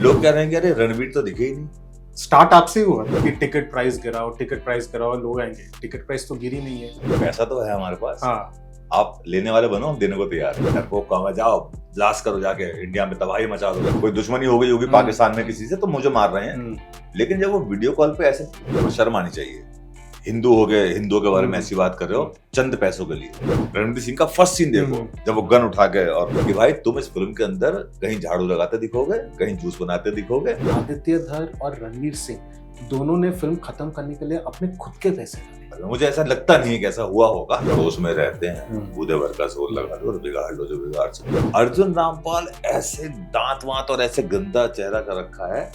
लोग कह रहे हैं कि अरे रणवीर तो दिखे ही नहीं। स्टार्ट आपसे ही हुआ कि टिकट प्राइस गिराओ लोग आएंगे। टिकट प्राइस तो गिरी नहीं है। पैसा तो है हमारे पास। हाँ, आप लेने वाले बनो, हम देने को तैयार हैं। डरपोक कहाँ जाओ, ब्लास्ट करो जाके, इंडिया में तबाही मचा दो। कोई दुश्मनी हो गई होगी पाकिस्तान में किसी से तो मुझे मार रहे हैं, लेकिन जब वो वीडियो कॉल पे ऐसे, तो शर्म आनी चाहिए। हिंदू हो गए, हिंदुओं के बारे में ऐसी बात कर रहे हो चंद पैसों के लिए। रणवीर सिंह का फर्स्ट सीन देखो, जब वो गन उठा के और कि भाई तुम इस फिल्म के अंदर कहीं झाड़ू लगाते दिखोगे, कहीं जूस बनाते दिखोगे। आदित्य धर और रणवीर सिंह दोनों ने फिल्म खत्म करने के लिए अपने खुद के पैसे डाले। मुझे ऐसा लगता नहीं है कि ऐसा हुआ होगा। तो उसमें रहते हैं, बूढ़े भर का जोर लगा दो और बिगाड़ लो जो बिगाड़ सकते। अर्जुन रामपाल ऐसे दांत वांत और ऐसे गंदा चेहरा कर रखा है,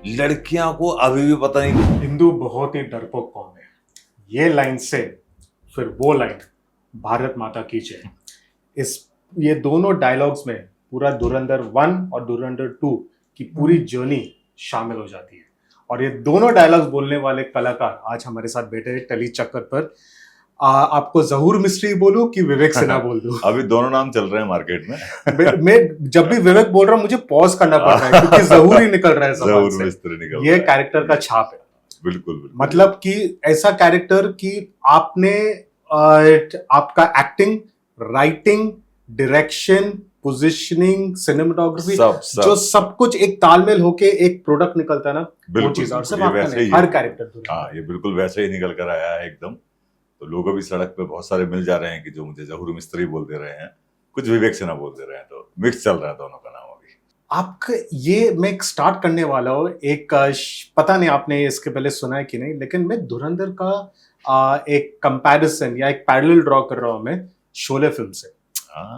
लड़कियां को अभी भी पता नहीं। हिंदू बहुत ही डरपोक कौन है, ये लाइन से फिर वो लाइन, भारत माता की जय। ये दोनों डायलॉग्स में पूरा धुरंधर 1 और धुरंधर 2 की पूरी जर्नी शामिल हो जाती है। और ये दोनों डायलॉग्स बोलने वाले कलाकार आज हमारे साथ बैठे हैं टली चक्कर पर। आपको जहूर मिस्त्री बोलूं कि विवेक सिन्हा बोल दूं? अभी दोनों नाम चल रहे हैं मार्केट में। मैं जब भी विवेक बोल रहा हूं मुझे पॉज करना पड़ रहा है क्योंकि जहूर ही निकल रहा है जबान जहूर से। मिस्त्री निकल ये रहा है। कैरेक्टर का छाप है। बिल्कुल बिल्कुल। मतलब कि ऐसा कैरेक्टर कि आपने आपका acting, writing, direction, positioning, cinematography, जो सब कुछ एक तालमेल होके एक प्रोडक्ट निकलता है ना, वो चीज। और सब आपका नहीं, हर कैरेक्टर। हाँ, ये बिल्कुल वैसे ही निकल कर आया है एकदम। तो लोग अभी सड़क पे बहुत सारे मिल जा रहे हैं कि जो मुझे जहूर मिस्त्री बोल दे रहे हैं, कुछ विवेक सिन्हा बोल दे रहे हैं, तो मिक्स चल रहा है दोनों का नाम अभी। आपका ये मैं स्टार्ट करने वाला हूँ एक पता नहीं आपने इसके पहले सुना है कि नहीं, लेकिन मैं धुरंधर का एक कंपैरिजन या एक पैरेलल ड्रॉ कर रहा हूँ मैं शोले फिल्म से।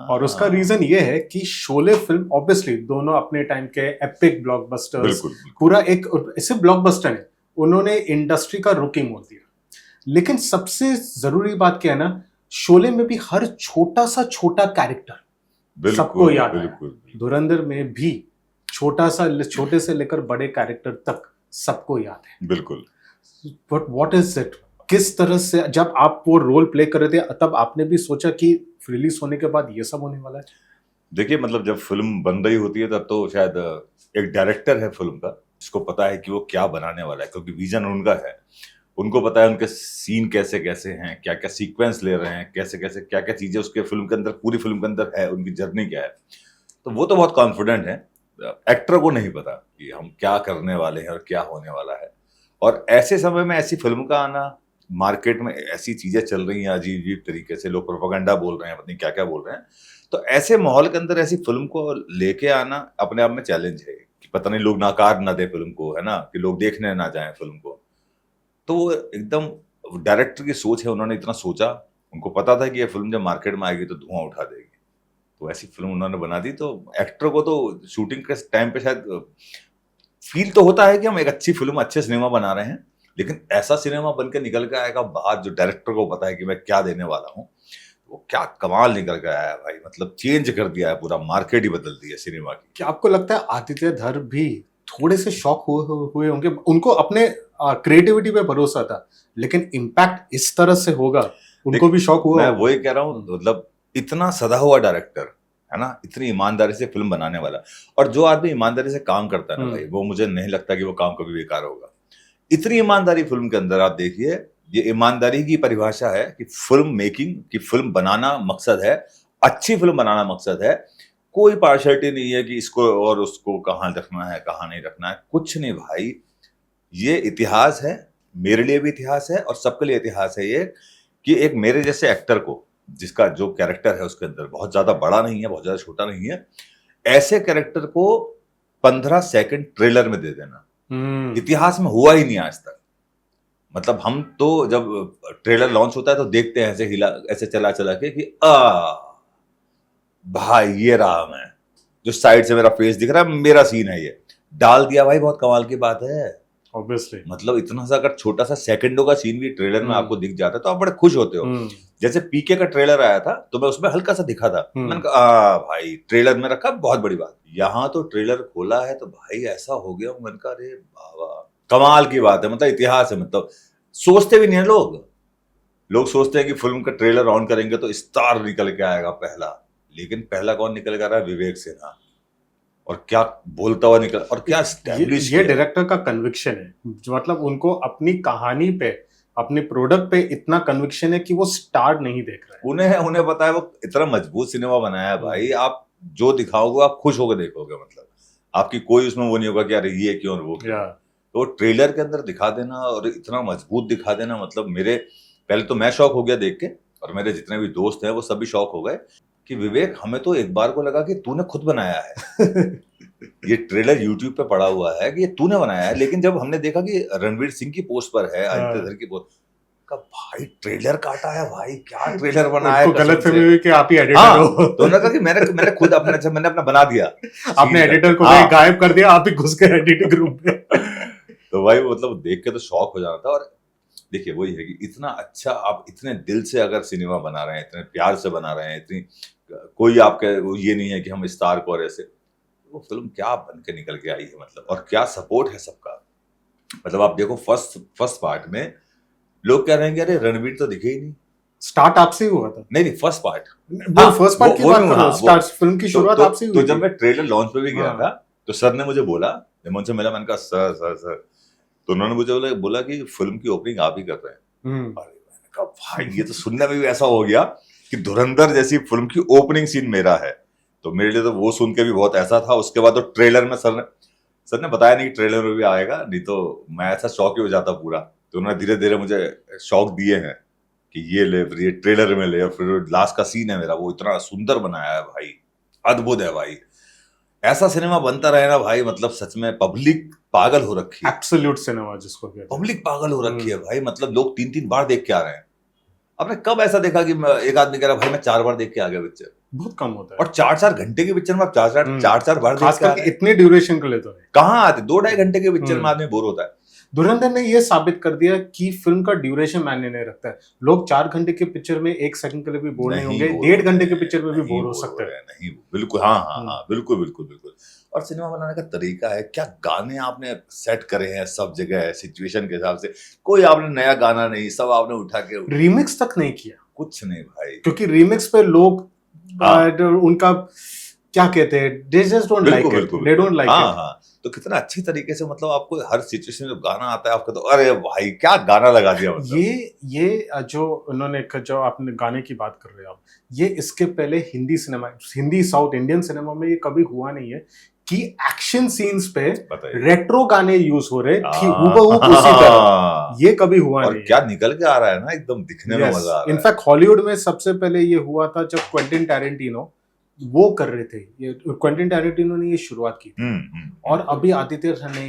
और उसका रीजन ये है कि शोले फिल्म ऑब्वियसली दोनों अपने टाइम के एपिक ब्लॉकबस्टर्स, पूरा एक ऐसे ब्लॉकबस्टर है, उन्होंने इंडस्ट्री का रुख ही मोड़ दिया। लेकिन सबसे जरूरी बात क्या है ना, शोले में भी हर छोटा सा छोटा कैरेक्टर सबको याद है। धुरंधर में भी छोटे से लेकर बड़े कैरेक्टर तक सबको याद है। बिल्कुल। बट व्हाट इज इट, किस तरह से जब आप वो रोल प्ले कर रहे थे तब आपने भी सोचा कि रिलीज होने के बाद ये सब होने वाला है? देखिए, मतलब जब फिल्म बन रही होती है तब तो शायद एक डायरेक्टर है फिल्म का, जिसको पता है कि वो क्या बनाने वाला है, क्योंकि विजन उनका है। उनको पता है उनके सीन कैसे कैसे हैं, क्या क्या सीक्वेंस ले रहे हैं, कैसे कैसे क्या क्या चीजें उसके फिल्म के अंदर, पूरी फिल्म के अंदर है, उनकी जर्नी क्या है। तो वो तो बहुत कॉन्फिडेंट है। एक्टर को नहीं पता कि हम क्या करने वाले हैं और क्या होने वाला है। और ऐसे समय में ऐसी फिल्म का आना, मार्केट में ऐसी चीजें चल रही हैं अजीब अजीब तरीके से, लोग प्रोपेगेंडा बोल रहे हैं, पता नहीं क्या क्या बोल रहे हैं। तो ऐसे माहौल के अंदर ऐसी फिल्म को लेके आना अपने आप में चैलेंज है कि पता नहीं लोग नाकार ना दे फिल्म को, है ना, कि लोग देखने ना जाएं फिल्म को। तो वो एकदम डायरेक्टर की सोच है, उन्होंने इतना सोचा, उनको पता था कि ये फिल्म जब मार्केट में आएगी तो धुआं उठा देगी, तो ऐसी फिल्म उन्होंने बना दी। तो एक्टर को तो शूटिंग के टाइम पे शायद फील तो होता है कि हम एक अच्छी फिल्म, अच्छे सिनेमा बना रहे हैं, लेकिन ऐसा सिनेमा बन के निकल के आएगा बाहर, जो डायरेक्टर को पता है कि मैं क्या देने वाला हूँ, वो क्या कमाल निकल के आया है भाई। मतलब चेंज कर दिया है, पूरा मार्केट ही बदल दिया सिनेमा की। क्या आपको लगता है आदित्य धर भी थोड़े से शॉक हुए होंगे? उनको अपने क्रिएटिविटी पे भरोसा था, लेकिन इम्पैक्ट इस तरह से होगा, उनको भी शॉक हुआ? मैं वही कह रहा हूँ, मतलब इतना सदा हुआ डायरेक्टर है ना, इतनी ईमानदारी से फिल्म बनाने वाला, और जो आदमी ईमानदारी से काम करता है ना भाई, वो मुझे नहीं लगता कि वो काम कभी बेकार होगा। इतनी ईमानदारी फिल्म के अंदर आप देखिए, ये ईमानदारी की परिभाषा है कि फिल्म मेकिंग की, फिल्म बनाना मकसद है, अच्छी फिल्म बनाना मकसद है। कोई पार्शलिटी नहीं है कि इसको और उसको कहाँ रखना है, कहाँ नहीं रखना है, कुछ नहीं भाई। ये इतिहास है, मेरे लिए भी इतिहास है और सबके लिए इतिहास है ये, कि एक मेरे जैसे एक्टर को, जिसका जो कैरेक्टर है उसके अंदर बहुत ज्यादा बड़ा नहीं है, बहुत ज्यादा छोटा नहीं है, ऐसे कैरेक्टर को 15 सेकंड ट्रेलर में दे देना, इतिहास में हुआ ही नहीं आज तक। मतलब हम तो जब ट्रेलर लॉन्च होता है तो देखते हैं ऐसे हिला, ऐसे चला चला के कि भाई ये रहा मैं, जो साइड से मेरा फेस दिख रहा है, मेरा सीन है, ये डाल दिया भाई, बहुत कमाल की बात है। ऑब्वियसली, मतलब इतना सा अगर छोटा सा सेकंडों का सीन भी ट्रेलर में आपको दिख जाता है तो आप बड़े खुश होते हो। जैसे पीके का ट्रेलर आया था तो मैं उसमें हल्का सा दिखा था, मैंने कहा भाई ट्रेलर में रखा, बहुत बड़ी बात। यहाँ तो ट्रेलर खोला है तो भाई ऐसा हो गया, मैंने कहा अरे बाबा कमाल की बात है, मतलब इतिहास है। मतलब सोचते भी नहीं है लोग सोचते हैं कि फिल्म का ट्रेलर ऑन करेंगे तो स्टार निकल के आएगा पहला, लेकिन पहला कौन निकल के आ रहा है? विवेक सिन्हा। और क्या बोलता हुआ निकल, और क्या स्टैब्लिश ये डायरेक्टर का कन्विक्शन है, जो मतलब उनको अपनी कहानी पे, अपने प्रोडक्ट पे इतना कन्विक्शन है कि वो स्टार नहीं देख रहे हैं। उन्हें पता है वो इतना मजबूत सिनेमा बनाया है भाई, आप जो दिखाओगे आप खुश होकर देखोगे, मतलब आपकी कोई उसमें वो नहीं होगा कि यार ये क्यों और वो क्यों। तो ट्रेलर के अंदर दिखा देना और इतना मजबूत दिखा देना, मतलब मेरे पहले तो मैं शॉक हो गया देख के, और मेरे जितने भी दोस्त हैं वो सभी शॉक हो गए कि विवेक हमें तो एक बार को लगा कि तूने खुद बनाया है ये ट्रेलर यूट्यूब पे पड़ा हुआ है कि ये तूने बनाया है, लेकिन जब हमने देखा कि रणवीर सिंह की पोस्ट पर है, आदित्य धर की पोस्ट का, भाई ट्रेलर काटा है भाई, क्या ट्रेलर बनाया है, गलत फहमी हुई कि आप ही एडिटर हो। तो उन्होंने कहा कि मैंने खुद मैंने अपना बना दिया, आपने एडिटर को गायब कर दिया, आप ही घुस गए एडिटिंग रूम में। तो भाई मतलब देख के तो शॉक हो जाना था। और देखिए वही है कि इतना अच्छा आप इतने दिल से अगर सिनेमा बना रहे हैं, इतने प्यार से बना रहे हैं, इतनी कोई आपके ये नहीं है कि हम स्टार को, और ऐसे वो फिल्म क्या बन के निकल के आई है, मतलब और क्या सपोर्ट है सबका। मतलब आप देखो फर्स्ट पार्ट में लोग कह रहे हैं कि अरे रणवीर तो दिखे ही नहीं। स्टार्ट आपसे ही हुआ था? नहीं फर्स्ट पार्ट, वो फर्स्ट पार्ट की बात कर रहा हूं, स्टार्ट फिल्म की शुरुआत आपसे ही हुई तो जब मैं ट्रेलर लॉन्च पे भी गया हाँ। था तो सर ने मुझे बोला, जब मैं उनसे मिला मैंने कहा सर, तो उन्होंने मुझे बोला कि फिल्म की ओपनिंग आप ही कर रहे हैं। अरे मैंने कहा भाई ये तो सुनने में भी ऐसा हो गया कि धुरंधर जैसी फिल्म की ओपनिंग सीन मेरा है, तो मेरे लिए तो वो सुन के भी बहुत ऐसा था। उसके बाद तो ट्रेलर में सर ने बताया नहीं कि ट्रेलर में भी आएगा, नहीं तो मैं ऐसा शौक ही हो जाता पूरा। तो उन्होंने धीरे धीरे मुझे शौक दिए हैं कि ये ले, फिर ये ट्रेलर में ले, और फिर लास्ट का सीन है मेरा वो इतना सुंदर बनाया है भाई, अद्भुत है भाई। ऐसा सिनेमा बनता रहे ना भाई, मतलब सच में पब्लिक पागल हो रखी है, एब्सोल्यूट सिनेमा जिसको कहते हैं। पब्लिक पागल हो रखी है भाई, मतलब लोग 3-3 बार देख के आ रहे हैं। आपने कब ऐसा देखा कि एक आदमी कह रहा भाई मैं 4 बार देख के आ गया पिक्चर? बहुत कम होता है। और 4-4 घंटे की पिक्चर में आप 4-4 बार देख के आ रहे हैं। इतने ड्यूरेशन के लिए तो है। कहाँ आते 2-2.5 घंटे के पिक्चर में आदमी बोर होता है। धुरंधर ने ये साबित कर दिया कि फिल्म का ड्यूरेशन मायने नहीं रखता है। लोग 4 घंटे के पिक्चर में 1 सेकंड के लिए भी बोर नहीं होंगे, 1.5 घंटे के पिक्चर में भी बोर हो सकते हैं। नहीं बिल्कुल, हाँ बिल्कुल। और सिनेमा बनाने का तरीका है, क्या गाने आपने सेट करे हैं सब जगह सिचुएशन के हिसाब से, कोई आपने नया गाना नहीं, सब आपने उठा के रीमिक्स तक नहीं किया, कुछ नहीं भाई, क्योंकि रीमिक्स पे लोग उनका क्या कहते हैं, they just don't like it, they don't like it। हाँ, तो कितना अच्छी तरीके से, मतलब आपको हर सिचुएशन में गाना आता है आपका, तो अरे भाई क्या गाना लगा दिया। मतलब ये जो उन्होंने, जो आपने गाने की बात कर रहे हो आप, ये इसके पहले हिंदी साउथ इंडियन सिनेमा में ये कभी हुआ नहीं है कि एक्शन सीन्स पे रेट्रो गाने यूज हो रहे थे हूबहू उसी तरह, ये कभी हुआ नहीं। और क्या निकल के आ रहा है ना, एकदम दिखने में मजा आ रहा है। इनफैक्ट हॉलीवुड में सबसे पहले ये हुआ था जब क्वेंटिन टैरेंटिनो वो कर रहे थे, ये क्वेंटिन टैरेंटिनो ने ये शुरुआत की थी, और अभी आदित्य ने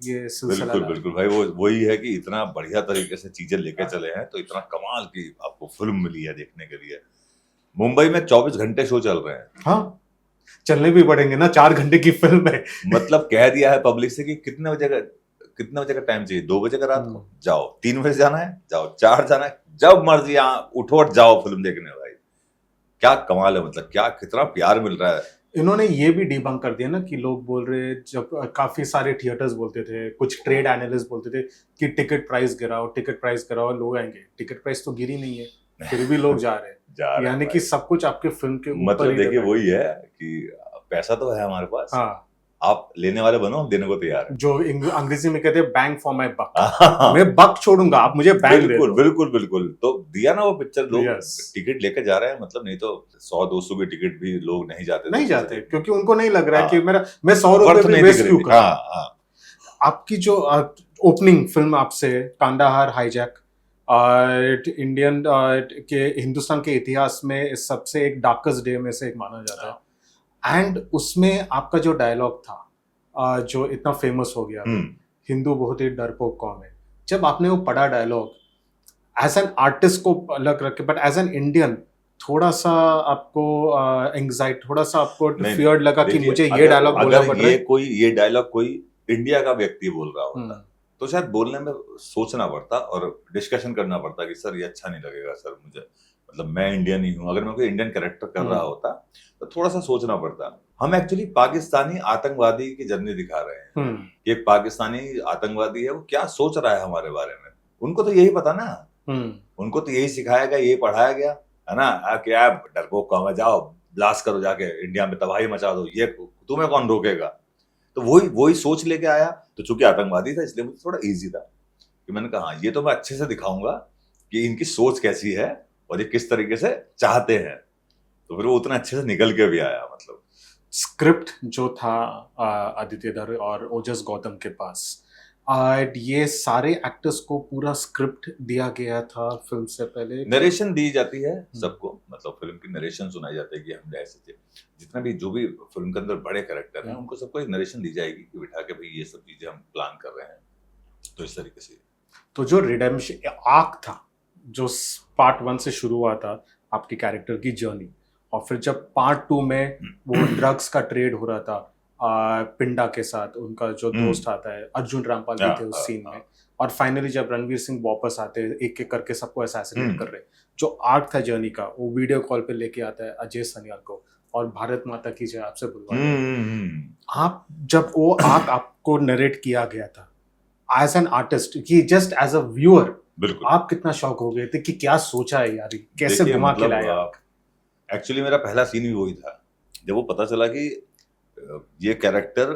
ये सिलसिला बिल्कुल भाई, वो वही है कि इतना बढ़िया तरीके से चीजें लेके चले हैं, तो इतना कमाल की आपको फिल्म मिली है देखने के लिए। मुंबई में 24 घंटे शो चल रहे हैं। हाँ, चलने भी पड़ेंगे ना, 4 घंटे की फिल्म है। मतलब कह दिया है पब्लिक से कि कितने बजे का टाइम चाहिए, 2 बजे का रात को जाओ, 3 बजे जाना है जाओ, 4 जाना है, जब मर्जी यहाँ उठो और जाओ फिल्म देखने। भाई क्या कमाल है, मतलब क्या कितना प्यार मिल रहा है। इन्होंने ये भी डिबंक कर दिया ना कि लोग बोल रहे, जब काफी सारे थिएटर्स बोलते थे, कुछ ट्रेड एनालिस्ट बोलते थे कि टिकट प्राइस गिराओ लोग आएंगे, टिकट प्राइस तो गिरी नहीं है, फिर भी लोग जा रहे हैं। यानी कि सब कुछ आपके फिल्म के ऊपर, मतलब देखिए वही है कि पैसा तो है हमारे पास, हाँ, आप लेने वाले बनो, हम देने को तैयार हैं। जो अंग्रेजी में कहते हैं बैंक फॉर माय बक, मैं बक छोड़ूंगा, आप मुझे बैंक दे दो। बिल्कुल। तो दिया ना वो पिक्चर, लोग टिकट लेके जा रहे हैं, मतलब नहीं तो 100-200 की टिकट भी लोग नहीं जाते, क्योंकि उनको नहीं लग रहा है कि मैं 100 रुपए भी वेस्ट क्यों करूं। आपकी जो ओपनिंग फिल्म आपसे, कांदाहार हाईजैक, इंडियन के हिंदुस्तान के इतिहास में सबसे एक डार्केस्ट डे में से एक माना जाता है, एंड उसमें आपका जो डायलॉग था जो इतना फेमस हो गया, हिंदू बहुत ही डरपोक कौम है, जब आपने वो पढ़ा डायलॉग एज एन आर्टिस्ट को अलग रख के, बट एज एन इंडियन थोड़ा सा आपको एंग्जाइटी, थोड़ा सा आपको फियर लगा कि मुझे ये डायलॉग बोलना पड़ रहा है? ये डायलॉग कोई इंडिया का व्यक्ति बोल रहा होता तो शायद बोलने में सोचना पड़ता और डिस्कशन करना पड़ता कि सर ये अच्छा नहीं लगेगा सर मुझे, मतलब मैं इंडियन ही हूँ। अगर मैं कोई इंडियन कैरेक्टर कर रहा होता तो थोड़ा सा सोचना पड़ता। हम एक्चुअली पाकिस्तानी आतंकवादी की जर्नी दिखा रहे हैं कि एक पाकिस्तानी आतंकवादी है, वो क्या सोच रहा है हमारे बारे में। उनको तो यही पता ना, उनको तो यही सिखाया गया, यही पढ़ाया गया है ना, क्या डरपोक कौम है, जाओ ब्लास्ट करो, जाके इंडिया में तबाही मचा दो, ये तुम्हें कौन रोकेगा। तो वही सोच लेके आया। तो चूंकि आतंकवादी था इसलिए मुझे थोड़ा इजी था कि मैंने कहा हाँ, ये तो मैं अच्छे से दिखाऊंगा कि इनकी सोच कैसी है और ये किस तरीके से चाहते हैं। तो फिर वो उतना अच्छे से निकल के भी आया। मतलब स्क्रिप्ट जो था आदित्य धर और ओजस गौतम के पास, ये सारे एक्टर्स को पूरा स्क्रिप्ट दिया गया था फिल्म से पहले? नरेशन दी जाती है सबको, मतलब फिल्म की नरेशन सुनाई जाती है कि हम ऐसे थे। जितना भी जो भी फिल्म के अंदर बड़े कैरेक्टर हैं उनको सबको एक नरेशन दी जाएगी कि बिठा के भाई ये सब चीजें हम प्लान कर रहे हैं, तो इस तरीके से। तो जो रिडेम्पशन आर्क था, जो पार्ट 1 से शुरू हुआ था आपके कैरेक्टर की जर्नी, और फिर जब पार्ट 2 में वो ड्रग्स का ट्रेड हो रहा था पिंडा के साथ, उनका जो दोस्त आता है अर्जुन रामपाल भी थे उस सीन में, और फाइनली जब रणवीर सिंह वापस आते हैं एक एक करके सबको असैसिनेट कर रहे, जो आर्क था जर्नी का, वो वीडियो कॉल पे लेके आता है अजय सनियाल को और भारत माता की जय आपसे बुलवा। आप जब वो आर्क आपको नरेट किया गया था एज एन आर्टिस्ट कि जस्ट एज अ व्यूअर, बिल्कुल आप कितना शॉक हो गए थे कि क्या सोचा है यार, कैसे देखिए, घुमा के मतलब लाया? एक्चुअली मेरा पहला सीन भी वही था। जब वो पता चला कि ये कैरेक्टर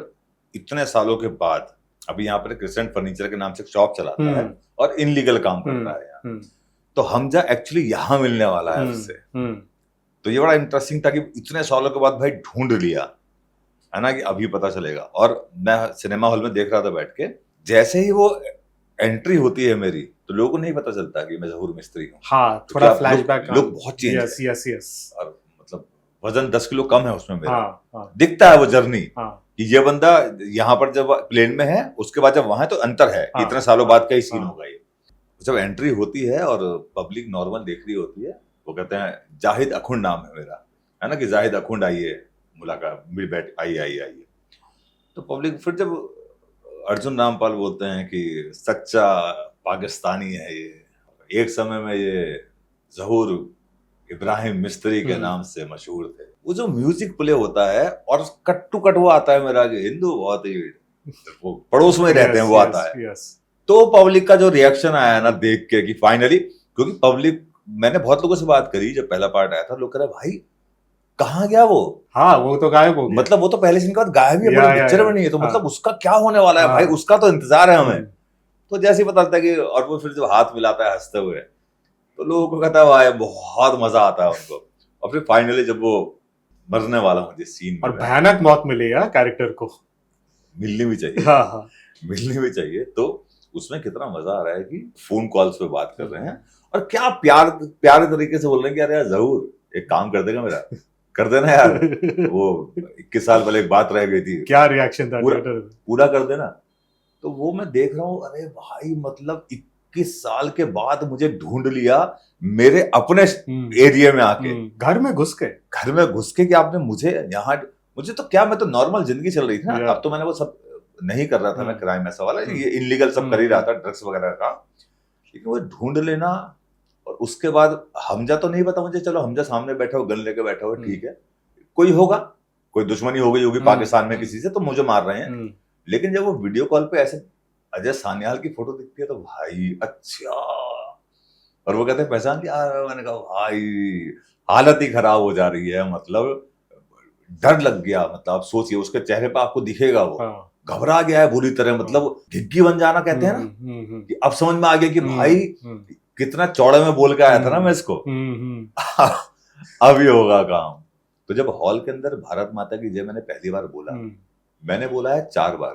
इतने सालों के बाद अभी यहाँ पर क्रिसेंट फर्नीचर के नाम से शॉप चलाता है और इनलीगल काम करता है यहाँ, तो हमजा एक्चुअली यहाँ मिलने वाला है उससे। तो ये बड़ा इंटरेस्टिंग था कि इतने सालों के बाद भाई ढूंढ लिया है ना, कि अभी पता चलेगा। और मैं सिनेमा हॉल में देख रहा था बैठ के, जैसे ही वो एंट्री होती है मेरी, तो लोगों को नहीं पता चलता कि मैं ज़हूर मिस्त्री हूँ। हाँ, थोड़ा फ्लैशबैक, लोग बहुत चेंज यस यस यस, और मतलब वजन 10 किलो कम है उसमें मेरा। हाँ, दिखता है वो जर्नी हाँ, कि ये बंदा यहाँ पर जब प्लेन में है, उसके बाद जब वहां तो अंतर है, हाँ, इतने सालों बाद का ही सीन हाँ, होगा ये। जब एंट्री होती है और पब्लिक नॉर्मल देख रही होती है, वो कहते हैं जाहिद अखुंड नाम है मेरा, है ना, कि जाहिद अखुंड आइए, मुलाकात मिल बैठ आइए आइए आइए। तो पब्लिक फिर जब अर्जुन रामपाल बोलते हैं कि सच्चा पाकिस्तानी है ये, एक समय में ये ज़हूर इब्राहिम मिस्त्री के नाम से मशहूर थे, वो जो म्यूजिक प्ले होता है और कट टू कट वो आता है मेरा, कि हिंदू बहुत ही वो पड़ोस में रहते हैं, वो आता है। तो पब्लिक का जो रिएक्शन आया ना देख के, कि फाइनली, क्योंकि पब्लिक, मैंने बहुत लोगों से बात करी जब पहला पार्ट आया था, लोग कह रहे भाई कहाँ गया वो, हाँ वो तो गायब हो गया, मतलब वो तो पहले सीन के बाद गायब ही है, पूरी पिक्चर में नहीं है, तो मतलब उसका क्या होने वाला है भाई, उसका तो इंतजार है हमें। तो जैसे ही पता चलता है कि, और वो फिर जब हाथ मिलाता है हंसते हुए, तो लोगों को कहता है भाई बहुत मजा आता है उनको। और फिर फाइनली जब वो मरने वाला मुझे सीन, और भयानक मौत मिली है कैरेक्टर को, मिलनी भी चाहिए, हाँ, मिलनी भी चाहिए। तो उसमें कितना मजा आ रहा है कि फोन कॉल्स पे बात कर रहे हैं और क्या प्यारे तरीके से बोल रहे हैं कि यार यार ज़हूर एक काम कर देगा मेरा, कर देना यार, वो 21 साल पहले एक बात रह गई थी, क्या रिएक्शन था, पूरा कर देना। तो वो मैं देख रहा हूँ, अरे भाई मतलब 21 साल के बाद मुझे ढूंढ लिया मेरे अपने एरिया में आके, घर में घुस के कि आपने मुझे यहाँ, मुझे तो क्या, मैं तो नॉर्मल जिंदगी चल रही थी ना, अब तो मैंने वो सब नहीं कर रहा था, मैं क्राइम ऐसा वाला, ये इनलीगल सब कर ही रहा था, ड्रग्स वगैरह का, लेकिन वो ढूंढ लेना। और उसके बाद हमजा तो नहीं पता मुझे, चलो हमजा सामने बैठा हो, गन लेके बैठा हो, ठीक है, कोई होगा, कोई दुश्मनी हो गई होगी पाकिस्तान में किसी से, तो मुझे मार रहे हैं। लेकिन जब वो वीडियो कॉल पे ऐसे अजय सान्याल की फोटो दिखती है, तो भाई अच्छा, और वो कहते हैं पहचान लिया, मैंने कहा भाई हालत ही खराब हो जा रही है, मतलब डर लग गया। मतलब आप सोचिए उसके चेहरे पे आपको दिखेगा वो घबरा गया है बुरी तरह, मतलब घिग्गी बन जाना कहते हैं ना, कि अब समझ में आ गया कि भाई कितना चौड़े में बोल के आया था ना मैं इसको, अब ये होगा काम। तो जब हॉल के अंदर भारत माता की जय मैंने पहली बार बोला, मैंने बोला है 4 बार,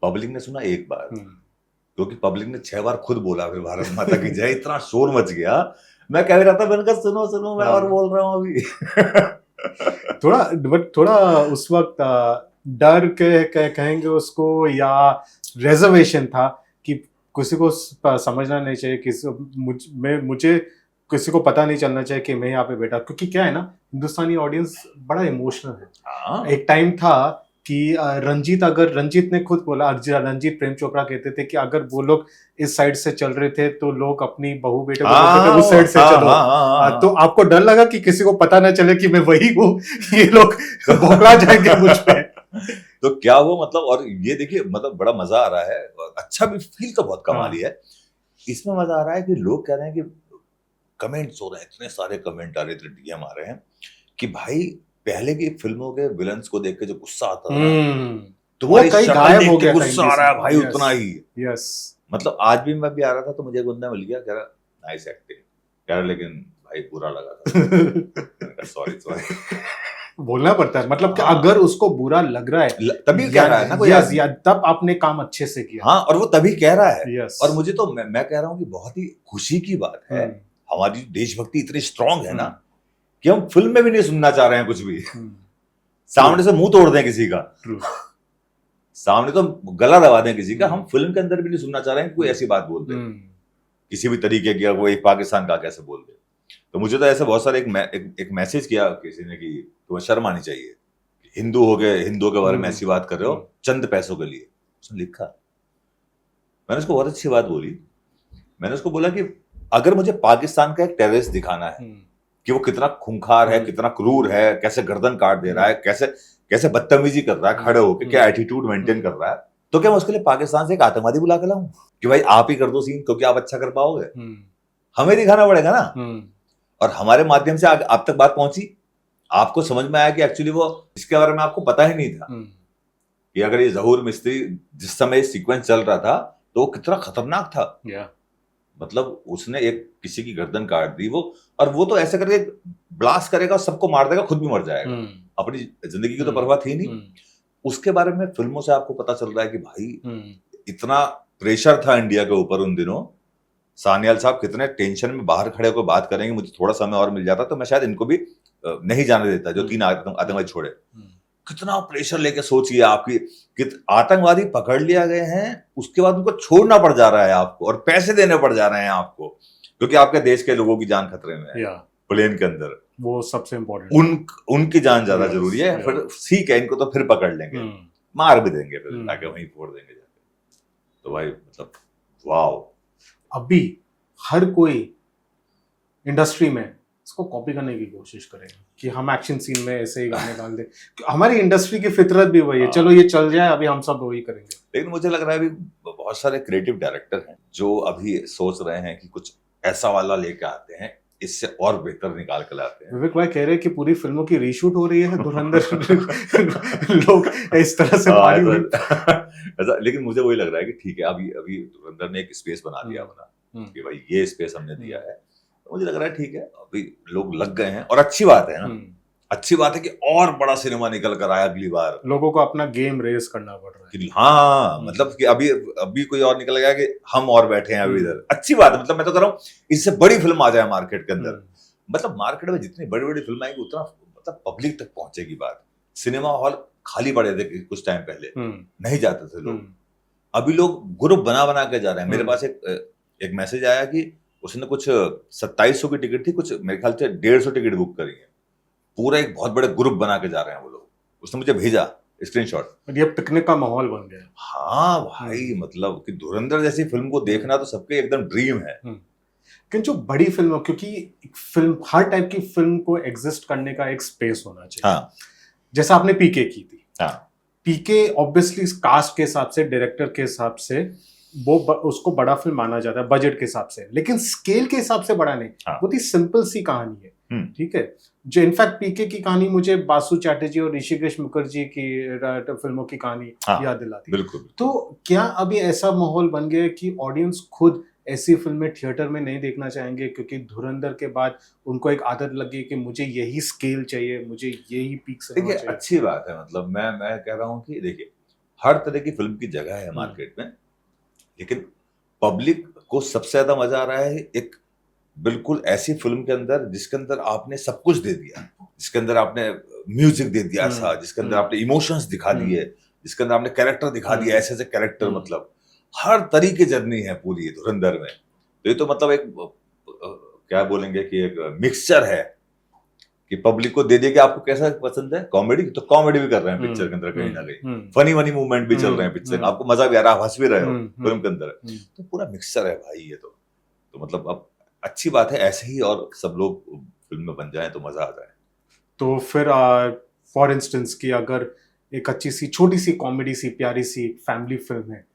पब्लिक ने सुना 1 बार, क्योंकि पब्लिक ने 6 बार खुद बोला फिर भारत माता की जय, इतना शोर मच गया। मैं कह रहा था, मैंने कहा सुनो सुनो मैं और बोल रहा हूँ अभी। थोड़ा उस वक्त डर के कहेंगे उसको, या रिजर्वेशन था कि किसी को समझना नहीं चाहिए, मुझे किसी को पता नहीं चलना चाहिए कि मैं यहाँ पे बैठा, क्योंकि क्या है ना, हिंदुस्तानी ऑडियंस बड़ा इमोशनल है। एक टाइम था कि रंजीत ने खुद बोला, रंजीत प्रेम चोपड़ा कहते थे कि अगर वो लोग इस साइड से चल रहे थे तो लोग अपनी बहू बेटे को बोलते थे उस साइड से चलो। तो आपको डर लगा कि किसी को पता ना चले कि मैं वही हूँ, ये लोग भौंकला जाएंगे मुझ पे। तो क्या वो, मतलब, और ये देखिए, मतलब बड़ा मजा आ रहा है, अच्छा भी फील तो बहुत कमाली है इसमें। मजा आ रहा है कि लोग कह रहे हैं कि कमेंट्स हो रहे हैं, इतने सारे कमेंट आ रहे थे, डीएम आ रहे हैं कि भाई पहले की फिल्मों के विलन्स को देख के जो गुस्सा आता था ना, वो तुम्हारी कहीं शक्ल गायब देख हो के गया था गुस्सा इनकी आ रहा है से। भाई, Yes, उतना ही। yes. मतलब आज भी मैं भी आ रहा था तो मुझे एक बंदा मिल गया, कह रहा नाइस एक्टिंग, कह रहा लेकिन भाई बुरा लगा था। Sorry sorry. बोलना पड़ता है, मतलब कि हाँ। अगर उसको बुरा लग रहा है तभी कह रहा है ना कोई यस, आदमी। या तब आपने काम अच्छे से किया। हाँ, और वो तभी कह रहा है। यस। और मुझे तो मैं कह रहा हूँ कि बहुत ही खुशी की बात है, हमारी देशभक्ति इतनी स्ट्रांग है ना कि हम फिल्म में भी नहीं सुनना चाह रहे हैं कुछ भी। सामने से मुंह तोड़ दें किसी का, सामने तो गला दबा दें किसी का, हम फिल्म के अंदर भी नहीं सुनना चाह रहे हैं कि कोई ऐसी बात बोल दे किसी भी तरीके की, वो एक पाकिस्तान का कैसे बोल दे। तो मुझे तो ऐसे बहुत सारे एक मैसेज किया किसी ने कि तुम्हें शर्म आनी चाहिए, हिंदुओं के बारे में ऐसी बात कर रहे हो चंद पैसों के लिए। उसने लिखा, मैंने उसको बहुत अच्छी बात बोली। मैंने उसको बोला कि अगर मुझे पाकिस्तान का एक टेररिस्ट दिखाना है कि वो कितना खूंखार है, कितना क्रूर है, कैसे गर्दन काट दे रहा है, कैसे बदतमीजी कर रहा है खड़े होकर, क्या एटीट्यूड मेंटेन कर रहा है, तो क्या मैं उसके लिए पाकिस्तान से एक आतंकवादी बुला के लाऊं कि भाई आप ही कर दो सीन, क्योंकि आप अच्छा कर पाओगे? हमें दिखाना पड़ेगा ना। और हमारे माध्यम से आप तक बात पहुंची, आपको समझ में आया कि एक्चुअली वो इसके बारे में आपको पता ही नहीं था कि अगर ये जहूर मिस्त्री जिस समय सीक्वेंस चल रहा था तो वो कितना खतरनाक था। मतलब उसने एक किसी की गर्दन काट दी वो, और वो तो ऐसे करके ब्लास्ट करेगा, सबको मार देगा, खुद भी मर जाएगा, अपनी जिंदगी की तो परवाह थी नहीं। उसके बारे में फिल्मों से आपको पता चल रहा है कि भाई इतना प्रेशर था इंडिया के ऊपर उन दिनों। सान्याल साहब कितने टेंशन में बाहर खड़े होकर बात करेंगे, मुझे थोड़ा समय और मिल जाता तो मैं शायद इनको भी नहीं जाने देता, जो 3 आतंकवादी छोड़े। कितना प्रेशर लेके सोचिए आपकी कि आतंकवादी पकड़ लिया गए हैं, उसके बाद उनको छोड़ना पड़ जा रहा है आपको, और पैसे देने पड़ जा रहे हैं आपको, क्योंकि आपके देश के लोगों की जान खतरे में है प्लेन के अंदर। वो सबसे इम्पोर्टेंट, उनकी जान ज्यादा जरूरी है। फिर ठीक है, इनको तो फिर पकड़ लेंगे, मार भी देंगे, फिर आगे वहीं फोड़ देंगे जाके। तो भाई मतलब वाओ, अभी हर कोई इंडस्ट्री में इसको कॉपी करने की कोशिश करेगा कि हम एक्शन सीन में ऐसे ही गाने डाल दे। हमारी इंडस्ट्री की फितरत भी वही है, चलो ये चल जाए, अभी हम सब वही करेंगे। लेकिन मुझे लग रहा है अभी बहुत सारे क्रिएटिव डायरेक्टर हैं जो अभी सोच रहे हैं कि कुछ ऐसा वाला लेके आते हैं, इससे और बेहतर निकाल कर लाते हैं। विवेक भाई कह रहे हैं कि पूरी फिल्मों की रीशूट हो रही है धुरंधर। लोग इस तरह से ऐसा, लेकिन मुझे वही लग रहा है कि ठीक है, अभी धुरंधर ने एक स्पेस बना दिया अपना कि भाई ये स्पेस हमने दिया है, तो मुझे लग रहा है ठीक है, अभी लोग लग गए हैं, और अच्छी बात है ना, अच्छी बात है कि और बड़ा सिनेमा निकल कर आया अगली बार। लोगों को अपना गेम रेस करना पड़ रहा है। हाँ, मतलब कि अभी कोई और निकल गया कि हम और बैठे हैं अभी इधर। अच्छी बात है, मतलब मैं तो कह रहा हूँ इससे बड़ी फिल्म आ जाए मार्केट के अंदर। मतलब मार्केट में जितनी बड़ी बड़ी फिल्म आएगी उतना मतलब पब्लिक तक पहुंचेगी बात। सिनेमा हॉल खाली पड़े थे कुछ टाइम पहले, नहीं जाते थे लोग, अभी लोग ग्रुप बना बना के जा रहे हैं। मेरे पास एक मैसेज आया कि उसने कुछ 2700 की टिकट थी, कुछ मेरे ख्याल से 150 टिकट बुक करी है, पूरा एक बहुत बड़े ग्रुप बना के जा रहे हैं वो लोग। उसने मुझे भेजा स्क्रीनशॉट। ये पिकनिक का माहौल बन गया। हाँ भाई, मतलब कि धुरंधर जैसी फिल्म को देखना तो सबके एकदम ड्रीम है। लेकिन जो बड़ी फिल्म, क्योंकि फिल्म हर टाइप की फिल्म को एग्जिस्ट करने का एक स्पेस होना चाहिए। हाँ। जैसा आपने पीके की थी। हाँ। पीके ऑब्वियसली कास्ट के हिसाब से, डायरेक्टर के हिसाब से वो उसको बड़ा फिल्म माना जाता है बजट के हिसाब से, लेकिन स्केल के हिसाब से बड़ा नहीं। बहुत ही सिंपल सी कहानी है, ठीक है। जो इनफैक्ट पीके की कहानी मुझे बासु चैटर्जी और ऋषिकेश मुखर्जी की फिल्मों की कहानी याद दिलाती है। बिल्कुल। तो क्या अभी ऐसा माहौल बन गया कि ऑडियंस खुद ऐसी फिल्में थिएटर में नहीं देखना चाहेंगे, क्योंकि धुरंधर के बाद उनको एक आदत लगी कि मुझे यही स्केल चाहिए, मुझे यही पीक से देखिए अच्छी बात है, मतलब मैं कह रहा हूँ कि देखिए हर तरह की फिल्म की जगह है मार्केट में, लेकिन पब्लिक को सबसे ज्यादा मजा आ रहा है एक बिल्कुल ऐसी फिल्म के अंदर जिसके अंदर आपने सब कुछ दे दिया, जिसके अंदर आपने म्यूजिक दे दिया ऐसा, जिसके अंदर आपने इमोशंस दिखा दिए, जिसके अंदर आपने कैरेक्टर दिखा दिया ऐसे ऐसे कैरेक्टर, मतलब हर तरीके जर्नी है पूरी धुरंधर में। तो ये तो मतलब एक क्या बोलेंगे कि एक मिक्सचर है कि पब्लिक को दे दिया कि आपको कैसा पसंद है, कॉमेडी तो कॉमेडी भी कर रहे हैं पिक्चर के अंदर, कहीं ना कहीं फनी वनी मूवमेंट भी चल रहे हैं पिक्चर, आपको मजा भी आ रहा है, हंस भी रहे हो फिल्म के अंदर, तो पूरा मिक्सचर है भाई ये तो मतलब अब अच्छी बात है, ऐसे ही और सब लोग फिल्म में बन जाएं तो मजा आ जाए। तो फिर फॉर इंस्टेंस की अगर एक अच्छी सी छोटी सी कॉमेडी सी प्यारी सी फैमिली फिल्म है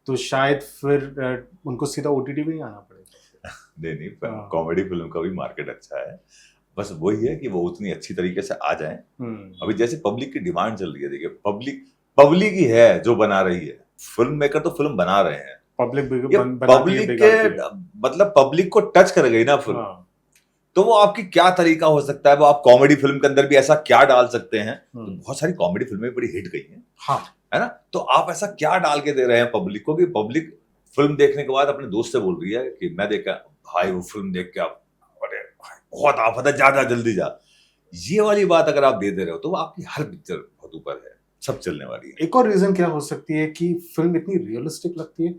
तो शायद फिर उनको सीधा ओटीटी में ही आना पड़ेगा। नहीं कॉमेडी फिल्म का भी मार्केट अच्छा है, बस वही है कि वो उतनी अच्छी तरीके से आ जाए। अभी जैसे पब्लिक की डिमांड चल रही है, देखिए पब्लिक ही है जो बना रही है, फिल्म मेकर तो फिल्म बना रहे हैं, पब्लिक ये बनाती है, पब्लिक बिगाड़ती है। के मतलब पब्लिक को टच कर गई ना फिल्म, हाँ, तो वो आपकी क्या तरीका हो सकता है, वो आप कॉमेडी फिल्म के अंदर भी ऐसा क्या डाल सकते हैं, तो बहुत सारी कॉमेडी फिल्में बड़ी हिट गई हैं, हाँ, है ना, तो आप ऐसा क्या डाल के दे रहे हैं पब्लिक को कि पब्लिक फिल्म देखने के बाद अपने दोस्त से बोल रही है कि मैं देखा भाई वो फिल्म देख के आप, अरे भाई बहुत आफत है, जा जल्दी जा, ये वाली बात अगर आप दे रहे हो तो वो आपकी हर पिक्चर बहुत ऊपर है, सब चलने वाली है। एक और रीजन क्या हो सकती है कि फिल्म इतनी रियलिस्टिक लगती है,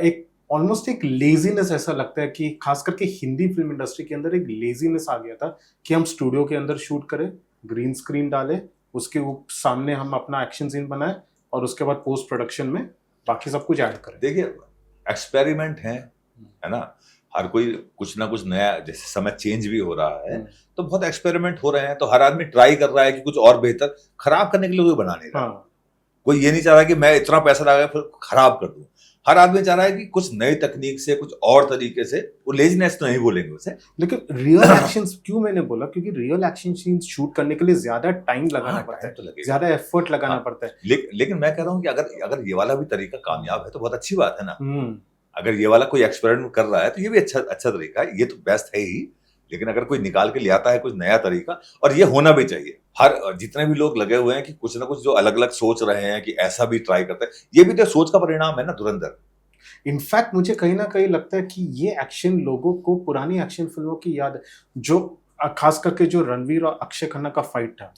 एक ऑलमोस्ट एक लेजीनेस ऐसा लगता है कि खास करके हिंदी फिल्म इंडस्ट्री के अंदर एक लेजीनेस आ गया था कि हम स्टूडियो के अंदर शूट करें, ग्रीन स्क्रीन डालें, उसके सामने हम अपना एक्शन सीन बनाएं और उसके बाद पोस्ट प्रोडक्शन में बाकी सब कुछ ऐड करें। देखिए एक्सपेरिमेंट है ना, हर कोई कुछ ना कुछ नया, जैसे समय चेंज भी हो रहा है तो बहुत एक्सपेरिमेंट हो रहे हैं, तो हर आदमी ट्राई कर रहा है कि कुछ और बेहतर, खराब करने के लिए कोई बना नहीं रहा। हाँ, कोई ये नहीं चाह रहा कि मैं इतना पैसा लगा फिर खराब कर दूं, हर आदमी चाह रहा है कि कुछ नई तकनीक से, कुछ और तरीके से, वो लेजीनेस तो नहीं बोलेंगे उसे, लेकिन रियल एक्शन क्यों मैंने बोला, क्योंकि रियल एक्शन सीन्स शूट करने के लिए ज्यादा टाइम लगाना हाँ, पड़ता है, तो लगेगा। ज्यादा एफर्ट लगाना हाँ, पड़ता है। लेकिन मैं कह रहा हूँ कि अगर ये वाला भी तरीका कामयाब है तो बहुत अच्छी बात है ना, अगर ये वाला कोई एक्सपेरिमेंट कर रहा है तो ये भी अच्छा तरीका है, ये तो बेस्ट है ही, लेकिन अगर कोई निकाल के ले आता है कुछ नया तरीका, और ये होना भी चाहिए, हर जितने भी लोग लगे हुए हैं कि कुछ ना कुछ जो अलग अलग सोच रहे हैं कि ऐसा भी ट्राई करते हैं, ये भी तो सोच का परिणाम है ना धुरंधर। इनफैक्ट मुझे कहीं ना कहीं लगता है कि ये एक्शन लोगों को पुरानी एक्शन फिल्मों की याद, जो खास करके जो रणवीर और अक्षय खन्ना का फाइट था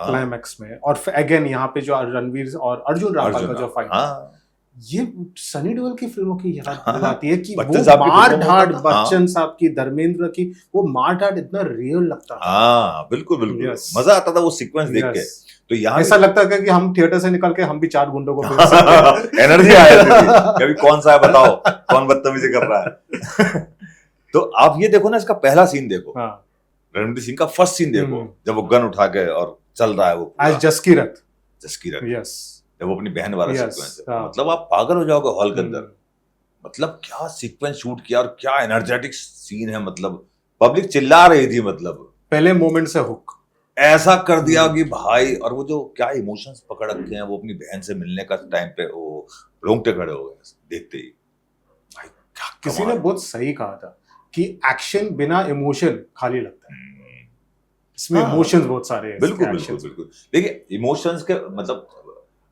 क्लाइमैक्स में, और फिर अगेन यहाँ पे जो रणवीर और अर्जुन रामपाल का जो फाइट था, ये सनी देओल की फिल्मों की याद दिलाती है कि वो मार धाड़, बच्चन साहब की, धर्मेंद्र की, वो मार धाड़ इतना रियल लगता था। हाँ बिल्कुल, मजा आता था वो सीक्वेंस देख के, तो यहाँ ऐसा लगता था कि हम थिएटर से निकल के हम भी 4 गुंडों को एनर्जी आ जाती थी, कभी कौन सा है बताओ, कौन बदतमीजी कर रहा है। तो आप ये देखो ना, इसका पहला सीन देखो, रणवीर सिंह का फर्स्ट सीन देखो, जब वो गन उठा के और चल रहा है वो आज जसकीरत, यस, जब वो अपनी बहन वाला सीक्वेंस है, मतलब आप पागल हो जाओगे हॉल के अंदर, मतलब क्या सीक्वेंस शूट किया और क्या एनर्जेटिक सीन है, मतलब पब्लिक चिल्ला रही थी, मतलब पहले मोमेंट से हुक ऐसा कर दिया कि भाई, और वो जो क्या इमोशंस पकड़ रखे हैं, वो अपनी बहन से मिलने का टाइम पे वो रोंगटे खड़े हो गए देखते ही, भाई क्या किसी ने बहुत सही कहा था कि एक्शन बिना इमोशन खाली लगता है, इसमें इमोशंस बहुत सारे हैं। बिल्कुल देखिए, इमोशंस के मतलब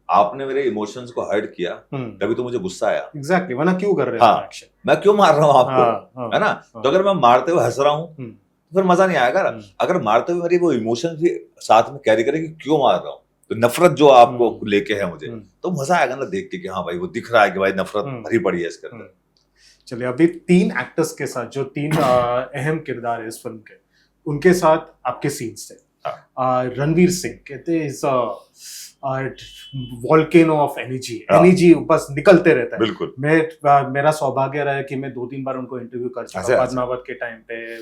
आपने मेरे इमोशंस को हर्ट किया तभी तो मुझे गुस्सा आया, एग्जैक्टली, वरना क्यों कर रहे हैं एक्शन, मैं क्यों मार रहा हूँ आपको, है ना, तो अगर मैं मारते हुए हंस रहा हूँ तो फिर मजा नहीं आएगा ना, अगर मारते हुए मेरी वो इमोशंस भी साथ में कैरी करें कि क्यों मार रहा हूँ, तो नफरत जो आपको लेके है मुझे, तो मजा आएगा ना देख के कि हाँ भाई वो दिख रहा है कि भाई नफरत भरी पड़ी है इसके अंदर। चलिए, अभी 3 एक्टर्स के साथ जो 3 अहम किरदार है इस फिल्म के, उनके साथ आपके सीन्स थे। रणवीर सिंह कहते हैं वॉल्केनो ऑफ एनर्जी बस निकलते रहता है। बिल्कुल, मेरा सौभाग्य रहा है कि मैं 2-3 बार उनको इंटरव्यू कर चुका, पद्मावत के टाइम पे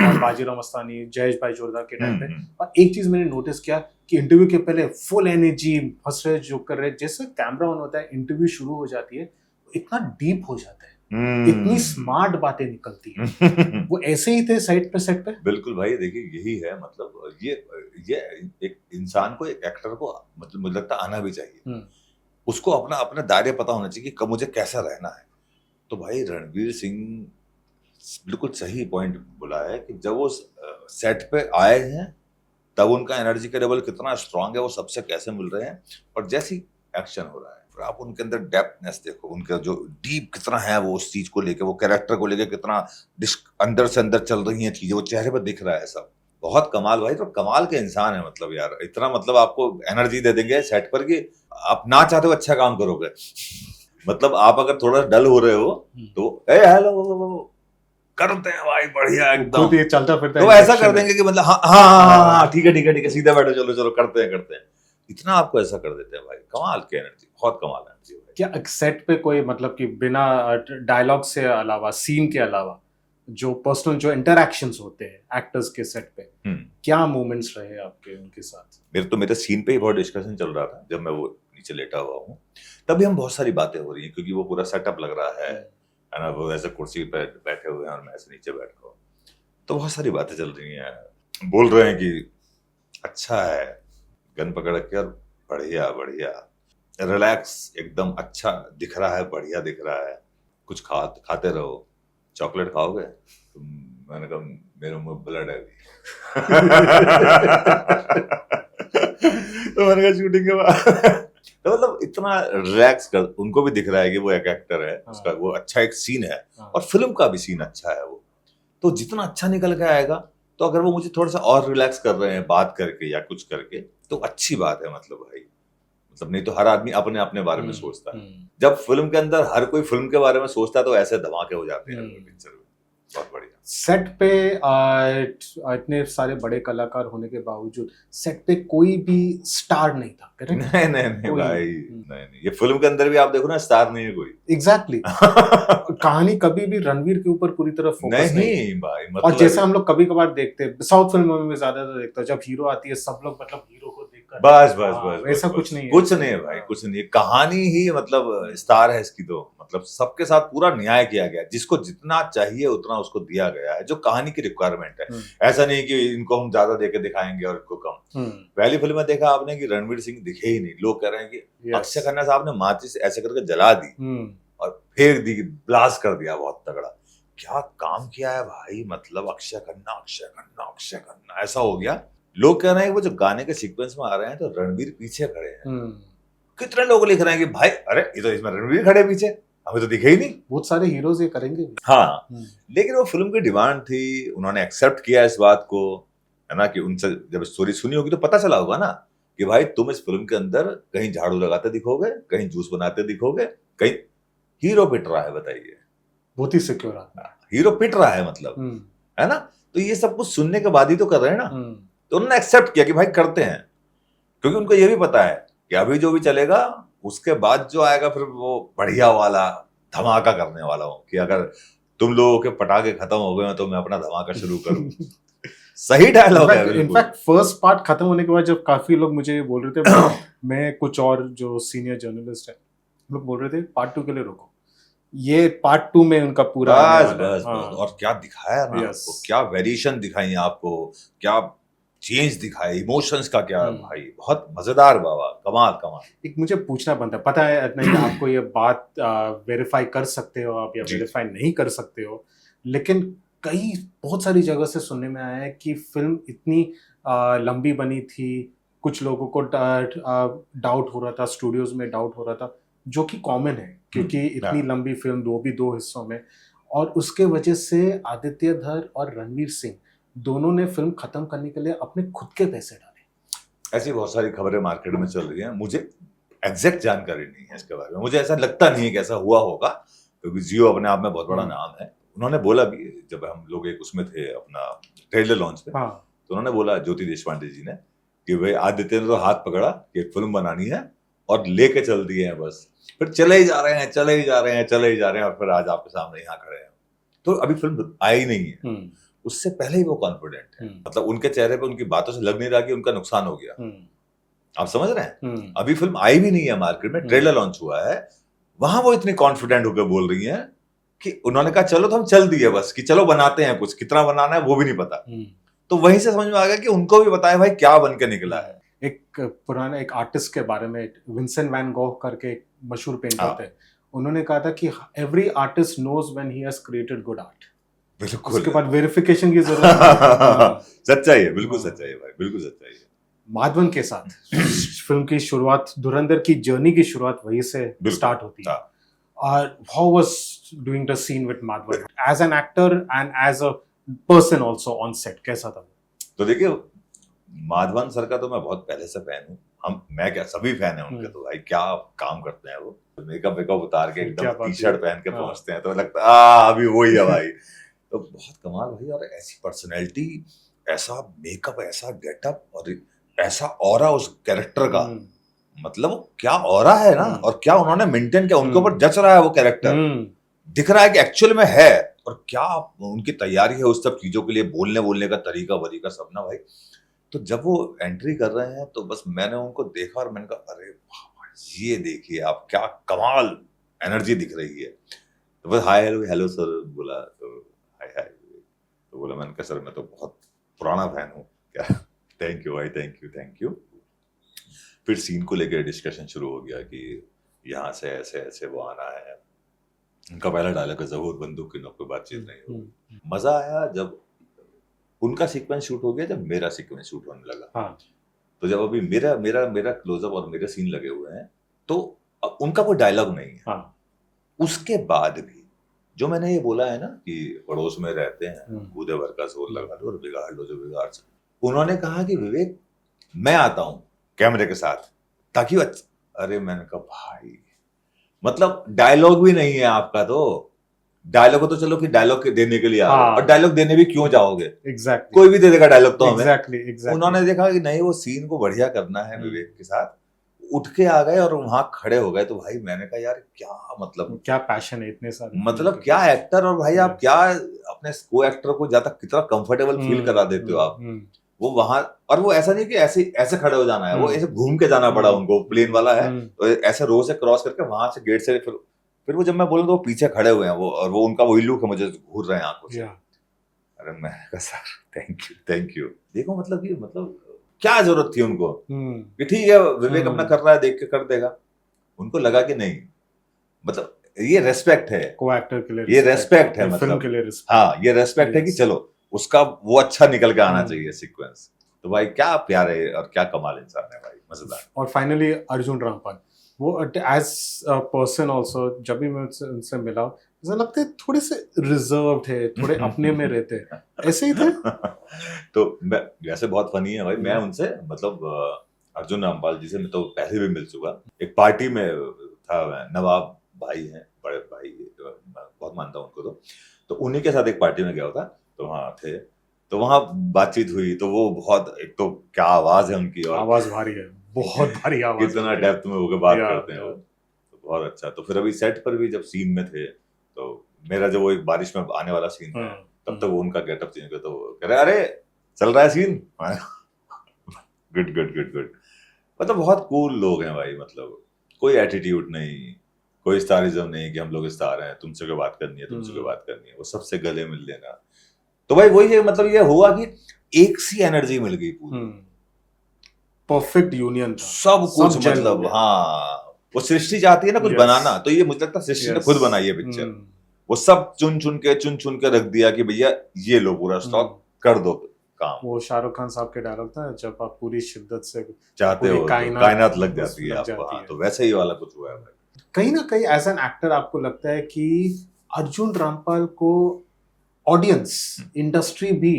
और बाजीराव मस्तानी, जयेश भाई जोरदार के टाइम पे, और एक चीज मैंने नोटिस किया कि इंटरव्यू के पहले फुल एनर्जी, हंस रहे, जोक कर रहे, जैसे कैमरा ऑन होता है इंटरव्यू शुरू हो जाती है, इतना डीप हो जाता है, इतनी स्मार्ट बातें निकलती है। वो ऐसे ही थे सेट पे। बिल्कुल भाई, देखिए यही है, मतलब ये एक इंसान को, एक एक्टर को, मतलब मुझे लगता आना भी चाहिए, उसको अपना दायरे पता होना चाहिए कि कब मुझे कैसा रहना है। तो भाई रणवीर सिंह बिल्कुल सही पॉइंट बोला है कि जब वो सेट पे आए हैं तब उनका एनर्जी का लेवल कितना स्ट्रांग है, वो सबसे कैसे मिल रहे हैं, और जैसी एक्शन हो रहा है फिर आप उनके अंदर डेप्थनेस देखो, उनका जो डीप कितना है, वो उस चीज को लेके, वो कैरेक्टर को लेके कितना अंदर से अंदर चल रही हैं चीजें, वो चेहरे पर दिख रहा है सब, बहुत कमाल भाई, तो कमाल के इंसान है, मतलब यार इतना, मतलब आपको एनर्जी दे देंगे सेट पर कि आप ना चाहते हो अच्छा काम करोगे। मतलब आप अगर थोड़ा डल हो रहे हो तो हेलो करते हैं भाई, बढ़िया एकदम, खुद ये चलता फिरता तो ऐसा कर देंगे कि मतलब हाँ ठीक है सीधा बैठो, चलो करते हैं, इतना आपको ऐसा कर देते हैं भाई, कमाल की एनर्जी, बहुत कमाल एनर्जी। क्या सेट पे कोई, मतलब कि बिना डायलॉग से अलावा, सीन के अलावा, जो पर्सनल जो इंटरैक्शंस होते हैं एक्टर्स के सेट पे, क्या मोमेंट्स रहे आपके उनके साथ? मेरे सीन पे ही बहुत डिस्कशन चल रहा था, जब मैं वो नीचे लेटा हुआ हूँ तभी हम बहुत सारी बातें हो रही हैं, क्योंकि वो पूरा सेटअप लग रहा है ना, वो ऐसे कुर्सी पे बैठे हुए हैं और मैं ऐसे नीचे बैठा हूँ, तो बहुत सारी बातें चल रही हैं, बोल रहे हैं कि अच्छा है, गन पकड़ के, और बढ़िया बढ़िया, रिलैक्स, एकदम अच्छा दिख रहा है, बढ़िया दिख रहा है, कुछ खाते रहो, चॉकलेट खाओगे? तो मैंने कहा मेरे मुंह में ब्लड है अभी। तो मैंने कहा शूटिंग के बाद तो मतलब इतना रिलैक्स कर, उनको भी दिख रहा है कि वो एक एक्टर है, उसका वो अच्छा एक सीन है, और फिल्म का भी सीन अच्छा है वो, तो जितना अच्छा निकल के आएगा, तो अगर वो मुझे थोड़ा सा और रिलैक्स कर रहे हैं बात करके या कुछ करके, तो अच्छी बात है, मतलब भाई, मतलब नहीं तो हर आदमी अपने अपने बारे में सोचता है। जब फिल्म के अंदर हर कोई फिल्म के बारे में सोचता है, तो ऐसे धमाके हो जाते हैं पिक्चर में। बहुत बढ़िया। सेट पे इतने सारे बड़े कलाकार होने के बावजूद सेट पे कोई भी स्टार नहीं था, करेक्ट? नहीं भाई, नहीं, ये फिल्म के अंदर भी आप देखो ना, स्टार नहीं है कोई। एग्जैक्टली। कहानी कभी भी रणवीर के ऊपर पूरी तरह फोकस नहीं भाई, और मतलब जैसे हम लोग कभी कभार देखते हैं साउथ फिल्मों में ज्यादातर देखता हूँ, जब हीरो आती है सब लोग मतलब हीरो को देखकर बस बस बस वैसा बस, कुछ नहीं है। कुछ नहीं है भाई, कुछ नहीं है, कहानी ही मतलब स्टार है इसकी, तो मतलब सबके साथ पूरा न्याय किया गया, जिसको जितना चाहिए उतना उसको दिया गया है, जो कहानी की रिक्वायरमेंट है। ऐसा नहीं कि इनको हम ज्यादा देके दिखाएंगे और इनको कम। पहली फिल्म में देखा आपने कि रणवीर सिंह दिखे ही नहीं, लोग कह रहे हैं कि अक्षय खन्ना साहब ने माचिस ऐसे करके जला दी और फेंक दी, ब्लास्ट कर दिया, बहुत तगड़ा। क्या काम किया है भाई, मतलब अक्षय खन्ना अक्षय खन्ना अक्षय खन्ना ऐसा हो गया। लोग कह रहे हैं कि वो जो गाने के सीक्वेंस में आ रहे हैं तो रणवीर पीछे खड़े हैं। कितने लोग लिख रहे हैं कि भाई अरे ये तो इसमें रणवीर खड़े पीछे, हमें तो दिखे ही नहीं। बहुत सारे हीरोज ये करेंगे। हाँ, लेकिन वो फिल्म की डिमांड थी, उन्होंने एक्सेप्ट किया इस बात को, है ना, कि उनसे जब स्टोरी सुनी होगी तो पता चला होगा ना कि भाई तुम इस फिल्म के अंदर कहीं झाड़ू लगाते दिखोगे, कहीं जूस बनाते दिखोगे, कहीं हीरो पिट रहा है, बताइए। बहुत ही सिक्योर आता, हीरो पिट रहा है, मतलब, है ना। तो ये सब कुछ सुनने के बाद ही तो कर रहे हैं ना। तो उन्होंने एक्सेप्ट किया कि भाई करते हैं, क्योंकि उनको ये भी पता है कि अभी जो भी चलेगा उसके बाद जो आएगा फिर वो बढ़िया वाला धमाका करने वाला हूं, कि अगर तुम लोगों के पटाखे खत्म हो गए तो मैं अपना धमाका शुरू करूं। सही डायलॉग है बिल्कुल। इनफैक्ट फर्स्ट पार्ट खत्म होने के बाद जब काफी लोग मुझे बोल रहे थे, मैं कुछ और जो सीनियर जर्नलिस्ट है लोग बोल रहे थे पार्ट 2 के लिए रोको, ये पार्ट 2 में उनका पूरा बस बस बस, और क्या दिखाया ना आपको, क्या वेरिएशन दिखाई आपको, क्या चेंज दिखाए, इमोशंस का क्या भाई, बहुत मजेदार बाबा, कमाल कमाल। एक मुझे पूछना बनता है, पता है नहीं आपको ये बात वेरीफाई कर सकते हो आप या वेरीफाई नहीं कर सकते हो, लेकिन कई बहुत सारी जगह से सुनने में आया है कि फिल्म इतनी लंबी बनी थी, कुछ लोगों को डाउट हो रहा था, स्टूडियोज में डाउट हो रहा था, जो कि कॉमन है क्योंकि इतनी लंबी फिल्म दो हिस्सों में, और उसके वजह से आदित्य धर और रणवीर सिंह दोनों ने फिल्म खत्म करने के लिए अपने खुद के पैसे डाले। ऐसी बहुत सारी खबरें मार्केट में चल रही हैं, मुझे एग्जैक्ट जानकारी नहीं है इसके बारे में, मुझे ऐसा लगता नहीं है कि ऐसा हुआ होगा, क्योंकि जियो अपने आप में बहुत बड़ा नाम है। उन्होंने बोला भी, जब हम लोग एक उसमें थे अपना ट्रेलर लॉन्च पे, तो उन्होंने बोला, ज्योति देशपांडे जी ने, कि भाई आदित्य ने तो हाथ पकड़ा कि एक फिल्म बनानी है और लेके चल दिए हैं, बस फिर चले ही जा रहे हैं, चले ही जा रहे हैं, चले ही जा रहे हैं, और फिर आज आपके सामने यहाँ खड़े हैं। तो अभी फिल्म आई नहीं है, उससे पहले ही वो कॉन्फिडेंट है, मतलब उनके चेहरे पे, उनकी बातों से लग नहीं रहा कि उनका नुकसान हो गया। आप समझ रहे हैं? अभी फिल्म आई भी नहीं है मार्केट में, ट्रेलर लॉन्च हुआ है, वहां वो इतनी कॉन्फिडेंट होकर बोल रही हैं कि उन्होंने कहा चलो तो हम चल दिए, बस कि चलो बनाते हैं कुछ, कितना बनाना है वो भी नहीं पता। तो वहीं से समझ में आ गया कि उनको भी बताया भाई क्या बन के निकला है। एक पुराने एक आर्टिस्ट के बारे में, विंसेंट वैन गॉग करके एक मशहूर पेंटर थे, उन्होंने कहा था कि every artist knows when he has created good art. बिल्कुल, उसके बाद वेरिफिकेशन की जरूरत नहीं। सच्चाई है, बिल्कुल सच्चाई है भाई, बिल्कुल सच्चाई है। माधवन के साथ फिल्म की शुरुआत, धुरंधर की जर्नी की शुरुआत वहीं से स्टार्ट होती है। How was doing the scene with Madhavan as an actor and as a person also on set, कैसा था? तो देखिए, माधवन सर का तो मैं बहुत पहले से फैन हूँ, मैं क्या सभी फैन हैं उनके, तो भाई क्या काम करते हैं वो, मेकअप उतार के एकदम टी शर्ट पहन के पहुंचते हैं, तो लगता है अभी वही है भाई। तो बहुत कमाल भाई, और ऐसी पर्सनैलिटी, ऐसा मेकअप, ऐसा गेटअप, और ऐसा ऑरा उस कैरेक्टर का, मतलब क्या ऑरा है ना, और क्या उन्होंने मेंटेन किया, उनके ऊपर जच रहा है वो कैरेक्टर, दिख रहा है कि एक्चुअल में है, और क्या उनकी तैयारी है उस सब चीजों के लिए, बोलने का तरीका वरीका सब ना भाई। तो जब वो एंट्री कर रहे हैं तो बस मैंने उनको देखा और मैंने कहा अरे ये देखिए आप, क्या कमाल एनर्जी दिख रही है। तो बस हाय हेलो सर बोला, तो हाय हाय, तो बोला, मैंने कहा सर मैं तो बहुत पुराना फैन हूँ क्या। थैंक यू भाई, थैंक यू। फिर सीन को लेकर डिस्कशन शुरू हो गया कि यहाँ से ऐसे ऐसे वो आना है। उनका पहला डायलॉग है ज़हूर बंदूक की नोक पे बातचीत नहीं हो। मजा आया जब उनका सीक्वेंस शूट हो गया, जब मेरा सीक्वेंस शूट होने लगा। हाँ। तो जब अभी मेरा मेरा मेरा क्लोजअप और मेरे सीन लगे हुए हैं, तो उनका कोई डायलॉग नहीं है। हाँ। उसके बाद भी जो मैंने ये बोला है ना कि पड़ोस में रहते हैं, कूदे भर का जोर लगा दो और बिगाड़ लो जो बिगाड़ सकते। उन्होंने कहा कि विवेक मैं आता हूं कैमरे के साथ ताकि अरे मैंने कहा भाई मतलब डायलॉग भी नहीं है आपका, तो डायलॉग तो चलो कि डायलॉग देने के लिए आ रहे हो, और डायलॉग देने भी क्यों जाओगे। एग्जैक्टली, कोई भी दे देगा डायलॉग तो हमें। एग्जैक्टली। उन्होंने देखा कि नहीं वो सीन को बढ़िया करना है विवेक के साथ, उठ के आ गए और वहां खड़े हो गए। तो भाई मैंने कहा यार क्या मतलब, क्या पैशन है इतने सारे, मतलब क्या एक्टर, और भाई आप क्या अपने को एक्टर को ज्यादा कितना कंफर्टेबल फील करा देते हो आप। वो वहां, और वो ऐसा नहीं कि ऐसे ऐसे खड़े हो जाना है, वो ऐसे घूम के जाना पड़ा उनको, प्लेन वाला है तो ऐसे रो से क्रॉस करके वहां से गेट से फिर वो जब मैं बोलूं तो वो पीछे खड़े हुए हैं वो, और वो उनका वही लुक है, मुझे घूर रहे हैं आंखों से। अरे मैं कहा सर थैंक यू। देखो मतलब कि मतलब क्या जरूरत थी उनको कि ठीक है विवेक अपना कर रहा है देख के कर देगा। उनको लगा कि नहीं, मतलब ये रेस्पेक्ट है को एक्टर के लिए, ये रेस्पेक्ट है, मतलब के लिए हाँ ये रेस्पेक्ट है कि चलो उसका वो अच्छा निकल के आना चाहिए सीक्वेंस। तो भाई क्या प्यार है और क्या कमाल इंसान है भाई, मजेदार। और फाइनली अर्जुन रामपाल, वो एज अ पर्सन ऑल्सो जब भी मैं उनसे मिला मुझे लगता है थोड़े से रिजर्व्ड है, थोड़े अपने में रहते हैं, ऐसे ही थे। तो मैं वैसे बहुत फनी है भाई, मैं उनसे मतलब अर्जुन रामपाल जी से मैं तो पहले भी मिल चुका। एक पार्टी में था, नवाब भाई हैं, बड़े भाई, बहुत मानता हूँ उनको। तो उन्हीं के साथ एक पार्टी में गया होता, तो वहाँ थे, तो वहाँ बातचीत हुई। तो वो बहुत, एक तो क्या आवाज है उनकी, और आवाज भारी है, बहुत भारी आवाज, कितना डेप्थ में होकर बात करते हैं वो, तो बहुत अच्छा। तो फिर अभी सेट पर भी जब सीन में थे, तो मेरा जो वो एक बारिश में आने वाला सीन है, तब तक वो उनका गेटअप चेंज किया, तो कह रहे अरे चल रहा है scene. Good good good good. मतलब बहुत कूल लोग हैं भाई, मतलब कोई एटीट्यूड नहीं, कोई स्टारिज्म नहीं कि हम लोग स्टार हैं, तुमसे कोई बात करनी है, तुमसे कोई बात करनी है, वो सबसे गले मिल लेना। तो भाई वही है, मतलब ये हुआ कि एक सी एनर्जी मिल गई पूरी, परफेक्ट यूनियन, सब कुछ मतलब। हाँ वो सृष्टि चाहती है ना कुछ बनाना, तो ये मुझे लगता है सृष्टि ने खुद बनाई है पिक्चर। वो सब चुन चुन के रख दिया कि भैया ये लो पूरा स्टॉक कर दो काम। वो शाहरुख खान साहब के डायलॉग था, जब आप पूरी शिद्दत से चाहते हो कायनात लग जाती है आपको। हाँ, तो वैसे ही वाला कुछ हुआ है भाई। कहीं ना कहीं एज एन एक्टर आपको लगता है कि अर्जुन रामपाल को ऑडियंस, इंडस्ट्री भी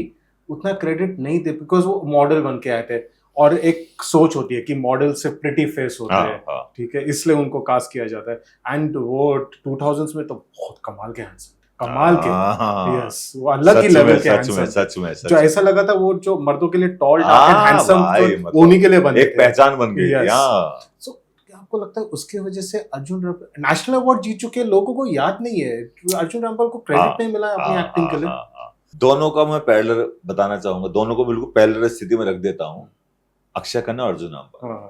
उतना क्रेडिट नहीं दे, बिकॉज वो मॉडल बन के आए थे, और एक सोच होती है कि मॉडल से प्रिटी फेस होते हैं, ठीक है, इसलिए उनको कास्ट किया जाता है। एंड वो 2000s में तो बहुत कमाल के हैंडसम, कमाल के, यस, वो अलग ही लेवल के हैंडसम, सच में जो ऐसा लगा था वो जो मर्दों के लिए टॉल डार्क एंड हैंडसम, तो उन्हीं के लिए बने, एक पहचान बन गई। सो आपको लगता है उसके वजह से अर्जुन नेशनल अवार्ड जीत चुके लोगों को याद नहीं है, अर्जुन रामपाल को क्रेडिट नहीं मिला अपनी एक्टिंग के लिए। दोनों का मैं पैरेलल बताना चाहूंगा, दोनों को बिल्कुल पैरेलल स्थिति में रख देता हूँ, अक्षय खन्ना और अर्जुन रामपाल।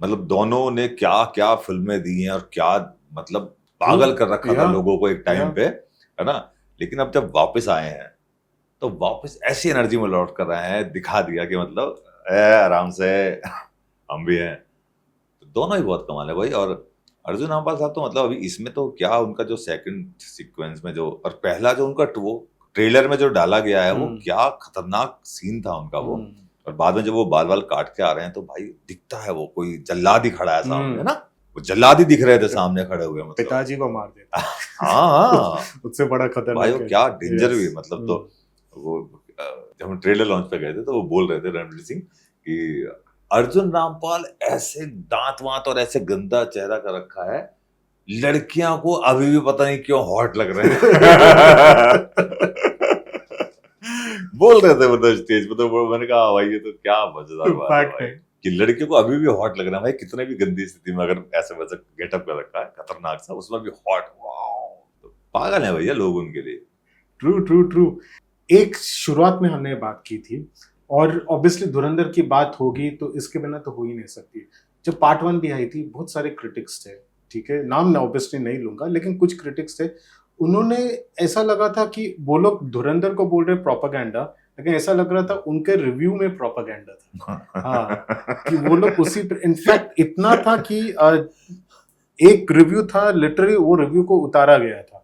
मतलब दोनों ने क्या क्या फिल्में दी हैं, और क्या मतलब पागल कर रखा था लोगों को एक टाइम पे, है ना। लेकिन अब जब वापस आए हैं तो वापस ऐसी एनर्जी में लौट कर रहे हैं, दिखा दिया कि मतलब आराम से हम भी हैं। तो दोनों ही बहुत कमाल है भाई। और अर्जुन रामपाल साहब तो मतलब अभी इसमें तो क्या, उनका जो सेकंड सीक्वेंस में जो, और पहला जो उनका वो ट्रेलर में जो डाला गया है, वो क्या खतरनाक सीन था उनका वो। और बाद में जब वो बाल बाल काट के आ रहे हैं तो भाई दिखता है वो कोई जल्लाद ही खड़ा है सामने ना, वो जल्लाद ही दिख रहे थे सामने खड़े हुए, मतलब पिताजी को मार देता। हाँ उससे बड़ा खतरनाक भाई, वो क्या डेंजर भी, मतलब। तो वो जब हम ट्रेलर लॉन्च पे गए थे तो वो बोल रहे थे रणवीर सिंह कि अर्जुन रामपाल ऐसे दांत वांत और ऐसे गंदा चेहरा कर रखा है, लड़कियां को अभी भी पता नहीं क्यों हॉट लग रहे हैं। बोल रहे थे मतलब स्टेज पे, तो मैंने कहा भाई ये तो क्या मजेदार बात है कि लड़कियों को अभी भी हॉट लग रहा है भाई, कितने भी गंदी स्थिति में अगर ऐसे वैसे गेटअप कर रखा है खतरनाक सा, उसमें भी हॉट। तो पागल है भैया लोग उनके लिए। True true true. एक शुरुआत में हमने बात की थी, और ऑब्वियसली धुरंधर की बात होगी तो इसके बिना तो हो ही नहीं सकती। जब पार्ट 1 भी आई थी, बहुत सारे क्रिटिक्स थे, ठीक है, नाम ना ऑब्वियसली नहीं लूंगा, लेकिन कुछ क्रिटिक्स थे, उन्होंने ऐसा लगा था कि वो लोग धुरंधर को बोल रहे प्रोपेगेंडा, लेकिन ऐसा लग रहा था उनके रिव्यू में प्रोपेगेंडा था। हाँ, कि वो लोग उसी इनफैक्ट इतना था कि एक रिव्यू था लिटरली वो रिव्यू को उतारा गया था।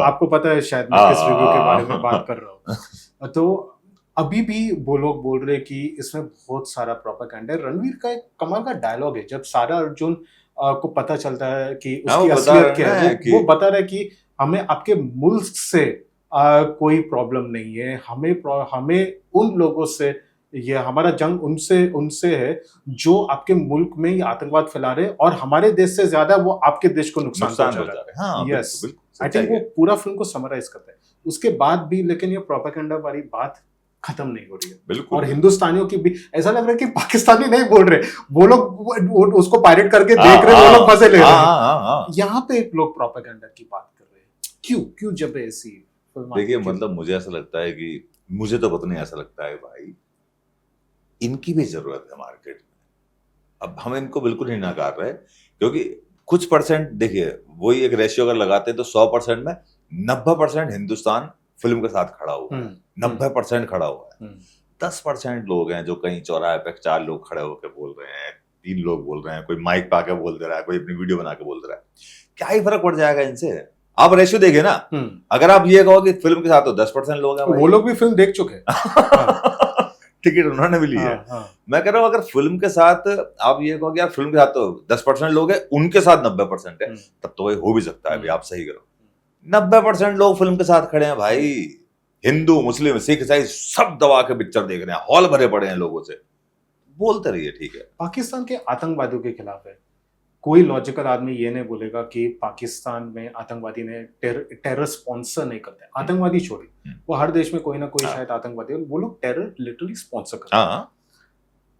आपको पता है शायद मैं किस रिव्यू के बारे में बात कर रहा हूँ। तो अभी भी वो लोग बोल रहे कि इसमें बहुत सारा प्रोपेगेंडा है। रणवीर का एक कमाल का डायलॉग है जब सारा अर्जुन को पता चलता है कि उसकी असलियत क्या है, वो बता रहा है कि हमें आपके मुल्क से कोई प्रॉब्लम नहीं है, हमें उन लोगों से, ये हमारा जंग उनसे है जो आपके मुल्क में ये आतंकवाद फैला रहे हैं और हमारे देश से ज्यादा वो आपके देश को नुकसान पहुंचा रहे हैं। हाँ, यस, आई थिंक वो पूरा फिल्म को समराइज करता है। उसके बाद भी लेकिन ये प्रोपेगेंडा वाली बात खत्म नहीं हो रही है। बिल्कुल। और हिंदुस्तानियों की भी ऐसा लग रहा है कि पाकिस्तानी नहीं बोल रहे, वो लोग उसको पायरेट करके देख रहे, वो लोग मजे ले रहे हैं। यहाँ पे एक लोग प्रोपेगेंडा की बात कर रहे हैं, क्यों जब ऐसी देखिए, मतलब मुझे ऐसा लगता है कि मुझे तो पता नहीं, ऐसा लगता है भाई इनकी भी जरूरत है मार्केट में। अब हम इनको बिल्कुल नहीं नकार रहे, क्योंकि कुछ परसेंट, देखिए वही एक रेशियो अगर लगाते हैं तो 100% में 90% हिंदुस्तान फिल्म के साथ खड़ा हुआ है, 90% खड़ा हुआ है। 10% लोग हैं जो कहीं चौराहे पे 4 लोग खड़े होकर बोल रहे हैं, 3 लोग बोल रहे हैं, कोई माइक पा के बोल दे रहा है, कोई अपनी वीडियो बना के बोल दे रहा है, क्या ही फर्क पड़ जाएगा इनसे। आप रेशियो देखिए ना, अगर आप ये कहो कि फिल्म के साथ तो 10% लोग हैं, वो लोग भी फिल्म देख चुके हैं, टिकट उन्होंने भी ली है। मैं कह रहा हूँ अगर फिल्म के साथ आप ये कहो कि यार फिल्म के साथ तो 10% लोग हैं, उनके साथ 90% है, तब तो वही हो भी सकता है। आप सही करो, 90% लोग फिल्म के साथ खड़े हैं भाई, हिंदू मुस्लिम सिख ईसाई सब दबा के पिक्चर देख रहे हैं, हॉल भरे पड़े हैं लोगों से, बोलते रहिए ठीक है। पाकिस्तान के आतंकवादियों के खिलाफ है, कोई लॉजिकल आदमी ये नहीं बोलेगा कि पाकिस्तान में आतंकवादी ने टेरर स्पॉन्सर नहीं करते। आतंकवादी छोड़ी, वो हर देश में कोई ना कोई शायद आतंकवादी है, वो लोग टेरर लिटरली स्पॉन्सर करते हैं।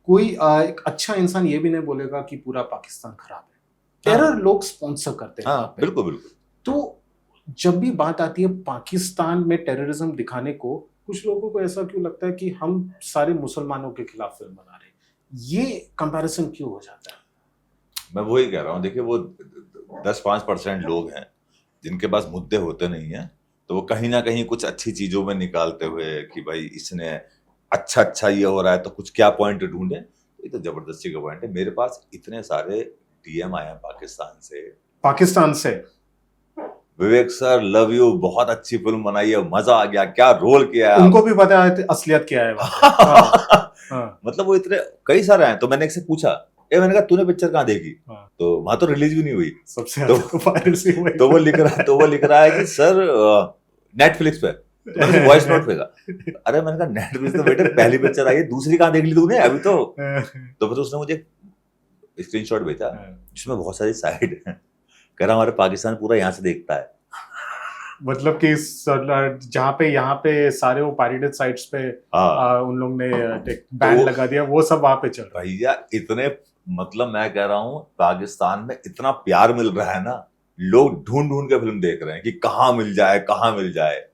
कोई एक अच्छा इंसान ये भी नहीं बोलेगा कि पूरा पाकिस्तान खराब है, टेरर लोग स्पॉन्सर करते हैं। बिल्कुल बिल्कुल। तो जब भी बात आती है पाकिस्तान में टेररिज्म दिखाने को, कुछ लोगों को ऐसा क्यों लगता है कि हम सारे मुसलमानों के खिलाफ फिल्म बना रहे हैं, ये कंपैरिजन क्यों हो जाता है? मैं वही कह रहा हूँ, देखिए वो 10-5% लोग हैं जिनके पास मुद्दे होते नहीं हैं, तो वो कहीं ना कहीं कुछ अच्छी चीजों में निकालते हुए कि भाई इसने अच्छा ये हो रहा है तो कुछ क्या पॉइंट ढूंढे, ये तो जबरदस्ती का पॉइंट है। मेरे पास इतने सारे डीएम आए हैं पाकिस्तान से, विवेक सर लव यू, बहुत अच्छी फिल्म बनाई है, मजा आ गया, क्या रोल किया है, उनको भी पता है असलियत क्या है। मतलब वो इतने कई सारे हैं। तो मैंने एक से पूछा, मैंने कहा तूने पिक्चर कहाँ देखी? तो वहां तो रिलीज भी नहीं हुई, सबसे तो वो लिख रहा है कि सर नेटफ्लिक्स पे, वॉइस नोट पे। अरे मैंने कहा नेटफ्लिक्स तो बेटे पहली पिक्चर आई है, दूसरी कहाँ देख ली तूने अभी? तो फिर उसने मुझे स्क्रीनशॉट भेजा जिसमें बहुत सारी साइड है, कह रहा हमारे पाकिस्तान पूरा यहाँ से देखता है। मतलब कि जहाँ पे यहाँ पे सारे वो पायरेटेड साइट्स पे उन लोग ने बैन लगा दिया, वो सब वहां पे चल रहा है। भैया इतने, मतलब मैं कह रहा हूँ पाकिस्तान में इतना प्यार मिल रहा है ना, लोग ढूंढ ढूंढ के फिल्म देख रहे हैं कि कहाँ मिल जाए,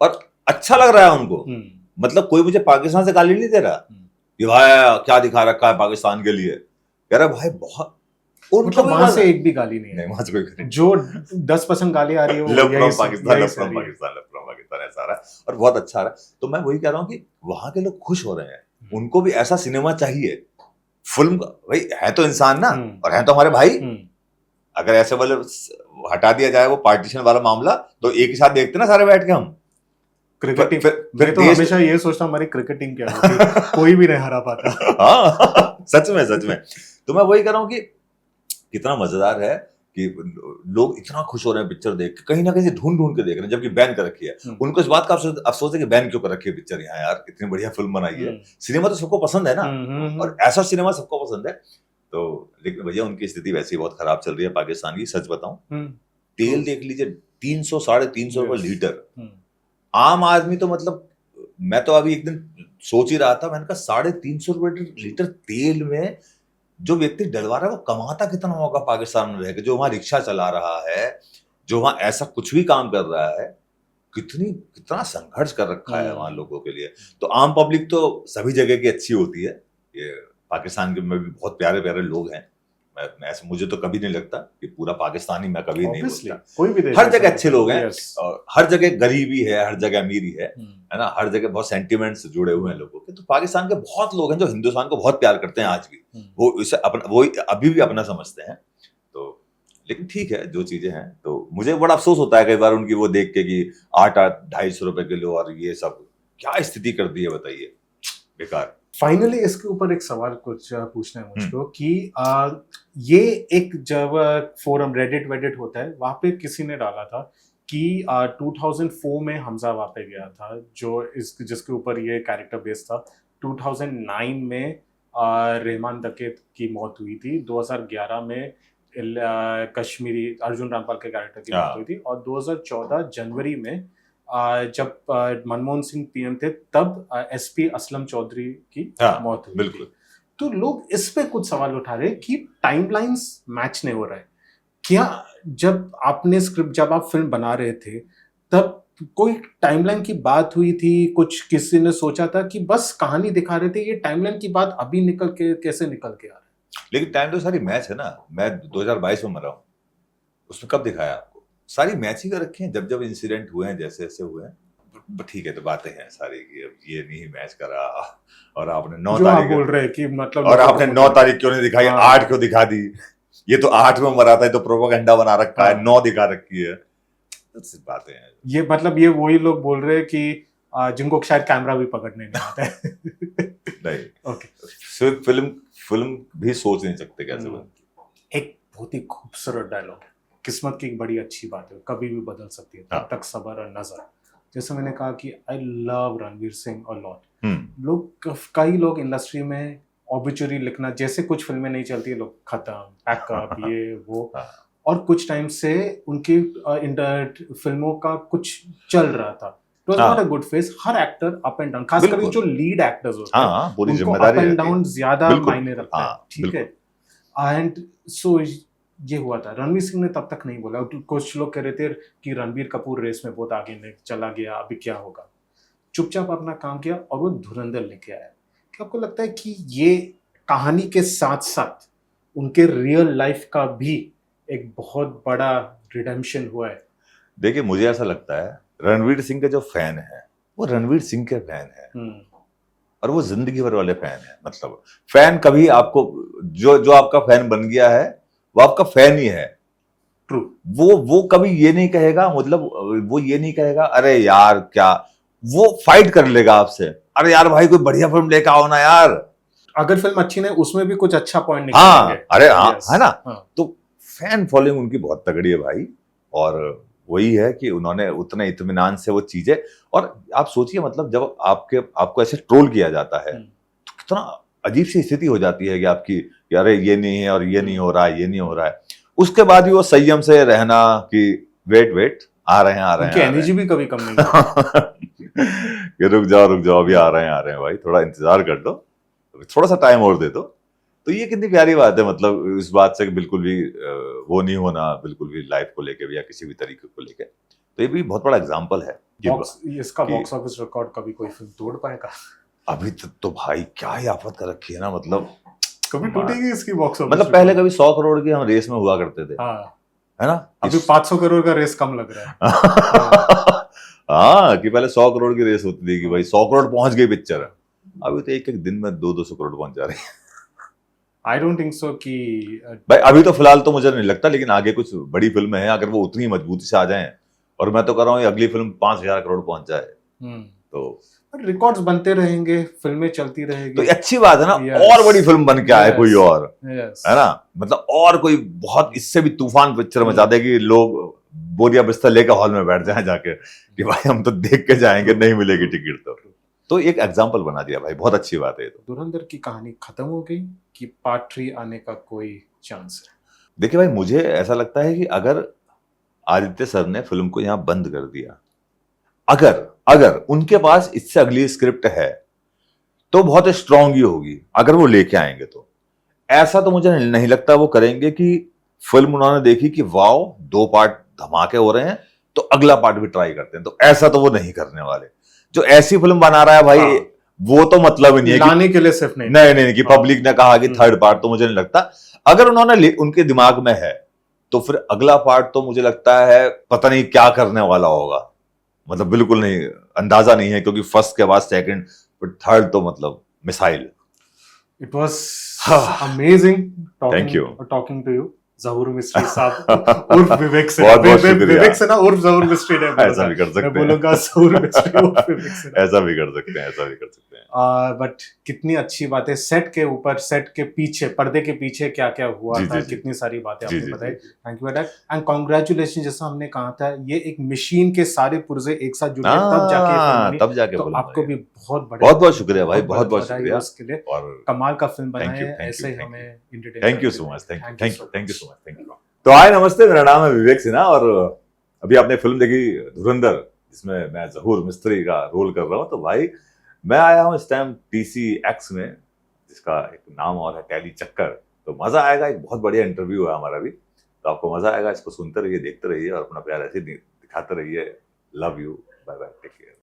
और अच्छा लग रहा है उनको। मतलब कोई मुझे पाकिस्तान से गाली नहीं दे रहा कि भाई क्या दिखा रखा है पाकिस्तान के लिए, कह रहा भाई बहुत, मतलब वहां से एक भी गाली नहीं है, वहां से कोई जो 10% गाली आ रही है वो पाकिस्तान ऐसा आ रहा है और बहुत अच्छा आ रहा है। तो मैं वही कह रहा हूँ कि वहां के लोग खुश हो रहे हैं, उनको भी ऐसा सिनेमा चाहिए। फिल्म भाई है तो इंसान ना, और है तो हमारे भाई। अगर ऐसे वाले हटा दिया जाए वो पार्टीशन वाला मामला, तो एक ही साथ देखते ना सारे बैठ के हम। क्रिकेट टीम मैं तो हमेशा ये सोचता हमारी क्रिकेट टीम क्या होती, कोई भी नहीं हरा पाता। हाँ सच में। तो मैं वही कह रहा हूँ कि कितना मजेदार है कि लोग इतना खुश हो रहे हैं पिक्चर देख के, कहीं ना कहीं ढूंढ के देख रहे हैं, जबकि बैन कर रखी है। उनको इस बात का अफसोस है कि बैन क्यों कर रखी है पिक्चर यहाँ, यार इतनी बढ़िया फिल्म बनाई है। सिनेमा तो सबको पसंद है ना, और ऐसा सिनेमा सबको पसंद है। तो लेकिन भैया उनकी स्थिति वैसे ही बहुत खराब चल रही है पाकिस्तान की। सच बताऊं, तेल देख लीजिए 300-350 रुपए लीटर। आम आदमी तो मतलब, मैं तो अभी एक दिन सोच ही रहा था, मैंने कहा 350 रुपए लीटर तेल में जो व्यक्ति डलवा रहा है वो कमाता कितना होगा पाकिस्तान में रहकर, जो वहां रिक्शा चला रहा है, जो वहां ऐसा कुछ भी काम कर रहा है, कितना संघर्ष कर रखा है वहां लोगों के लिए। तो आम पब्लिक तो सभी जगह की अच्छी होती है, ये पाकिस्तान के में भी बहुत प्यारे प्यारे लोग हैं, ऐसे मुझे तो कभी नहीं लगता कि पूरा पाकिस्तानी मैं कभी नहीं Obviously, बोलता। कोई भी देश हर ऐसा जगह अच्छे लोग हैं, Yes. और हर जगह गरीबी है, हर जगह अमीरी है ना, हर जगह बहुत सेंटिमेंट्स जुड़े हुए हैं लोगों के। तो पाकिस्तान के बहुत लोग हैं जो हिंदुस्तान को बहुत प्यार करते हैं आज भी, वो इसे अपना, वो अभी भी अपना समझते हैं। तो लेकिन ठीक है जो चीजें हैं, तो मुझे बड़ा अफसोस होता है कई बार उनकी वो देख के कि 250 रुपए किलो और ये सब क्या स्थिति कर दी है, बताइए, बेकार। फाइनली इसके ऊपर एक सवाल कुछ पूछना है मुझको कि ये एक जब फोरम रेडिट होता है, वहां पे किसी ने डाला था कि 2004 में हमजा वहां पे गया था, जो जिसके ऊपर ये कैरेक्टर बेस्ड था। 2009 में रहमान दकेत की मौत हुई थी। 2011 में कश्मीरी अर्जुन रामपाल के कैरेक्टर की मौत हुई थी। और 2014 जनवरी में जब मनमोहन सिंह पीएम थे, तब एसपी असलम चौधरी की मौत हुई बिल्कुल। तो लोग इस पे कुछ सवाल उठा रहे कि टाइमलाइंस मैच नहीं हो रहा है क्या। जब आपने स्क्रिप्ट, जब आप फिल्म बना रहे थे, तब कोई टाइमलाइन की बात हुई थी? कुछ किसी ने सोचा था कि बस कहानी दिखा रहे थे, ये टाइमलाइन की बात अभी निकल के कैसे निकल के आ रहा है? लेकिन टाइम तो सारी मैच है ना। मैं 2022 में मरा हूँ, उसमें कब दिखाया आपको? सारी मैच ही कर रखी है, जब जब इंसिडेंट हुए हैं, जैसे जैसे हुए हैं। ठीक है, तो बातें हैं सारी कि अब ये नहीं मैच करा, और आपने 9 तारीख बोल रहे हैं कि मतलब, और आपने 9 तारीख क्यों नहीं दिखाई, 8 क्यों दिखा दी? ये तो 8 में मरा था, ये तो प्रोपेगेंडा बना रखा है, 9 दिखा रखी है। तो सिर्फ बातें हैं। ये मतलब ये वही लोग बोल रहे हैं कि जिनको शायद कैमरा भी पकड़ने नहीं आता है। नहीं, ओके। सिर्फ फिल्म भी सोच नहीं सकते कैसे बनती। एक बहुत ही खूबसूरत डायलॉग, किस्मत की एक बड़ी अच्छी बात है, कभी भी बदल सकती है, तब तक सब्र और नजर। जैसे मैंने कहा कि I love Ranveer Singh a lot. लोग, कई लोग इंडस्ट्री में ऑबिचुरी लिखना, जैसे कुछ फिल्में नहीं चलती, लोग खत्म, पैकअप, ये वो। और कुछ टाइम से उनकी फिल्मों का कुछ चल रहा था। It was not a good phase. Her actor up and down, खासकर जो लीड एक्टर्स होते हैं, पूरी उनको जिम्मेदारी अप एंड डाउन ज्यादा मायने रखता है, ठीक है। एंड सो ये हुआ था। रणवीर सिंह ने तब तक नहीं बोला। कुछ लोग कह रहे थे कि रणबीर कपूर रेस में बहुत आगे चला गया, अभी क्या होगा। चुपचाप अपना काम किया और वो धुरंधर लेके आया। क्या आपको लगता है कि ये कहानी के साथ साथ उनके रियल लाइफ का भी एक बहुत बड़ा रिडेम्पशन हुआ है? देखिए, मुझे ऐसा लगता है रणवीर सिंह के जो फैन है वो रणवीर सिंह के फैन है, और वो जिंदगी भर वाले फैन है। मतलब फैन कभी आपको, जो आपका फैन बन गया है वो आपका फैन ही है। ट्रू। वो कभी ये नहीं कहेगा, मतलब वो ये नहीं कहेगा अरे यार क्या, वो फाइट कर लेगा आपसे, अरे यार भाई कोई बढ़िया फिल्म लेकर आओ ना यार। अगर फिल्म अच्छी नहीं, उसमें भी कुछ अच्छा पॉइंट निकालेंगे। अरे है ना। तो फैन फॉलोइंग उनकी बहुत तगड़ी है भाई, और वही है कि उन्होंने उतने इत्मीनान से वो चीजें। और आप सोचिए, मतलब जब आपको ऐसे ट्रोल किया जाता है तो कितना अजीब सी स्थिति हो जाती है कि आपकी, अरे ये नहीं है और ये नहीं हो रहा है, ये नहीं हो रहा है। उसके बाद भी वो संयम से रहना कि वेट आ रहे हैं एनर्जी भी कभी कम नहीं। कि रुक जाओ अभी आ रहे हैं भाई, थोड़ा इंतजार कर दो, थोड़ा सा टाइम और दे दो। तो ये कितनी प्यारी बात है, मतलब इस बात से बिल्कुल भी वो नहीं होना, बिल्कुल भी लाइफ को लेके भी या किसी भी तरीके को लेके। तो ये भी बहुत बड़ा एग्जांपल है। इसका बॉक्स ऑफिस रिकॉर्ड कभी कोई फिल्म तोड़ पाएगा? अभी तक तो भाई क्या ही आफत कर रखी है ना, मतलब कभी टूटेगी इसकी बॉक्स ऑफिस? मतलब पहले कभी 100 करोड़ की हम रेस में हुआ करते थे, है ना। अभी 500 करोड़ का रेस कम लग रहा है। हाँ, कि पहले 100 करोड़ की रेस होती थी कि भाई 100 करोड़ पहुंच गई पिक्चर। अभी तो एक दिन में 200 करोड़ पहुंच जा रही है। आई डोंट थिंक सो कि भाई अभी तो फिलहाल तो मुझे नहीं लगता, लेकिन आगे कुछ बड़ी फिल्में हैं, अगर वो उतनी मजबूती से आ जाएं, और मैं तो कर रहा हूँ अगली फिल्म 5000 करोड़ पहुंच जाए, तो रिकॉर्ड्स बनते रहेंगे, फिल्में चलती रहेगी, तो अच्छी बात है ना। और बड़ी फिल्म बन के आए कोई और, है ना, मतलब और कोई बहुत इससे भी तूफान पिक्चर मचा देगी, लोग बोरिया बिस्तर लेकर हॉल में बैठ जाए जाके कि भाई हम तो देख के जाएंगे, नहीं मिलेगी टिकट। तो एक एग्जाम्पल बना दिया भाई, बहुत अच्छी बात है। तो धुरंधर की कहानी खत्म हो गई कि पार्ट 3 आने का कोई चांस है? देखिए भाई, मुझे ऐसा लगता है कि अगर आदित्य सर ने फिल्म को यहां बंद कर दिया, अगर उनके पास इससे अगली स्क्रिप्ट है तो बहुत स्ट्रांग ही होगी। अगर वो लेके आएंगे तो ऐसा तो मुझे नहीं लगता वो करेंगे कि फिल्म उन्होंने देखी कि वाओ 2 पार्ट धमाके हो रहे हैं तो अगला पार्ट भी ट्राई करते हैं, तो ऐसा तो वो नहीं करने वाले। जो ऐसी फिल्म बना रहा है भाई, वो तो मतलब ही नहीं है लाने के लिए सिर्फ नहीं कि पब्लिक ने कहा कि 3rd पार्ट, तो मुझे नहीं लगता। अगर उनके दिमाग में है तो फिर अगला पार्ट तो मुझे लगता है पता नहीं क्या करने वाला होगा, मतलब बिल्कुल नहीं, अंदाजा नहीं है, क्योंकि फर्स्ट के बाद सेकंड, फिर थर्ड तो मतलब missile. It was amazing Thank you. talking to you, जहूर मिस्त्री साहब उर्फ विवेक से। बहुत बहुत शुक्रिया। विवेक से ना उर्फ जहूर मिस्त्री ने बोला ऐसा था। भी कर सकते मैं हैं, बोलूंगा जहूर मिस्त्री उर्फ विवेक से। ऐसा भी कर सकते हैं, ऐसा भी कर सकते हैं। बट कितनी अच्छी बात है, सेट के ऊपर, सेट के पीछे, पर्दे के पीछे क्या क्या हुआ जी, था, जी, जी। कितनी सारी बातें जी, आपने जी, बताई। जी। Thank you for that and congratulation. जैसा हमने कहा था, ये एक मशीन के सारे पुर्जे एक साथ जुड़े तब जाके ये फिल्म बनी। तब जाके तो फिल्म आपको बनी। भी बहुत बहुत बहुत शुक्रिया भाई, बहुत बहुत बधाई शुक्रिया। उसके लिए। और कमाल का फिल्म Thank बनाए, you, thank ऐसे you, ही thank हमें entertain थैंक यू करते सो रहिए। Much, thank you, Thank thank so you, thank you much. So much, thank you. तो हाय नमस्ते, मेरा नाम है विवेक सिन्हा और अभी आपने फिल्म देखी धुरंधर, जिसमें मैं जहूर मिस्त्री का रोल कर रहा हूँ। तो भाई मैं आया हूँ इस टाइम TCX में, जिसका एक नाम और है टैली चक्कर। तो मजा आएगा, एक बहुत बढ़िया इंटरव्यू है हमारा भी, तो आपको मजा आएगा। इसको सुनते रहिए, देखते रहिए और अपना प्यार ऐसे ही दिखाते रहिए। Love you, bye bye, take care.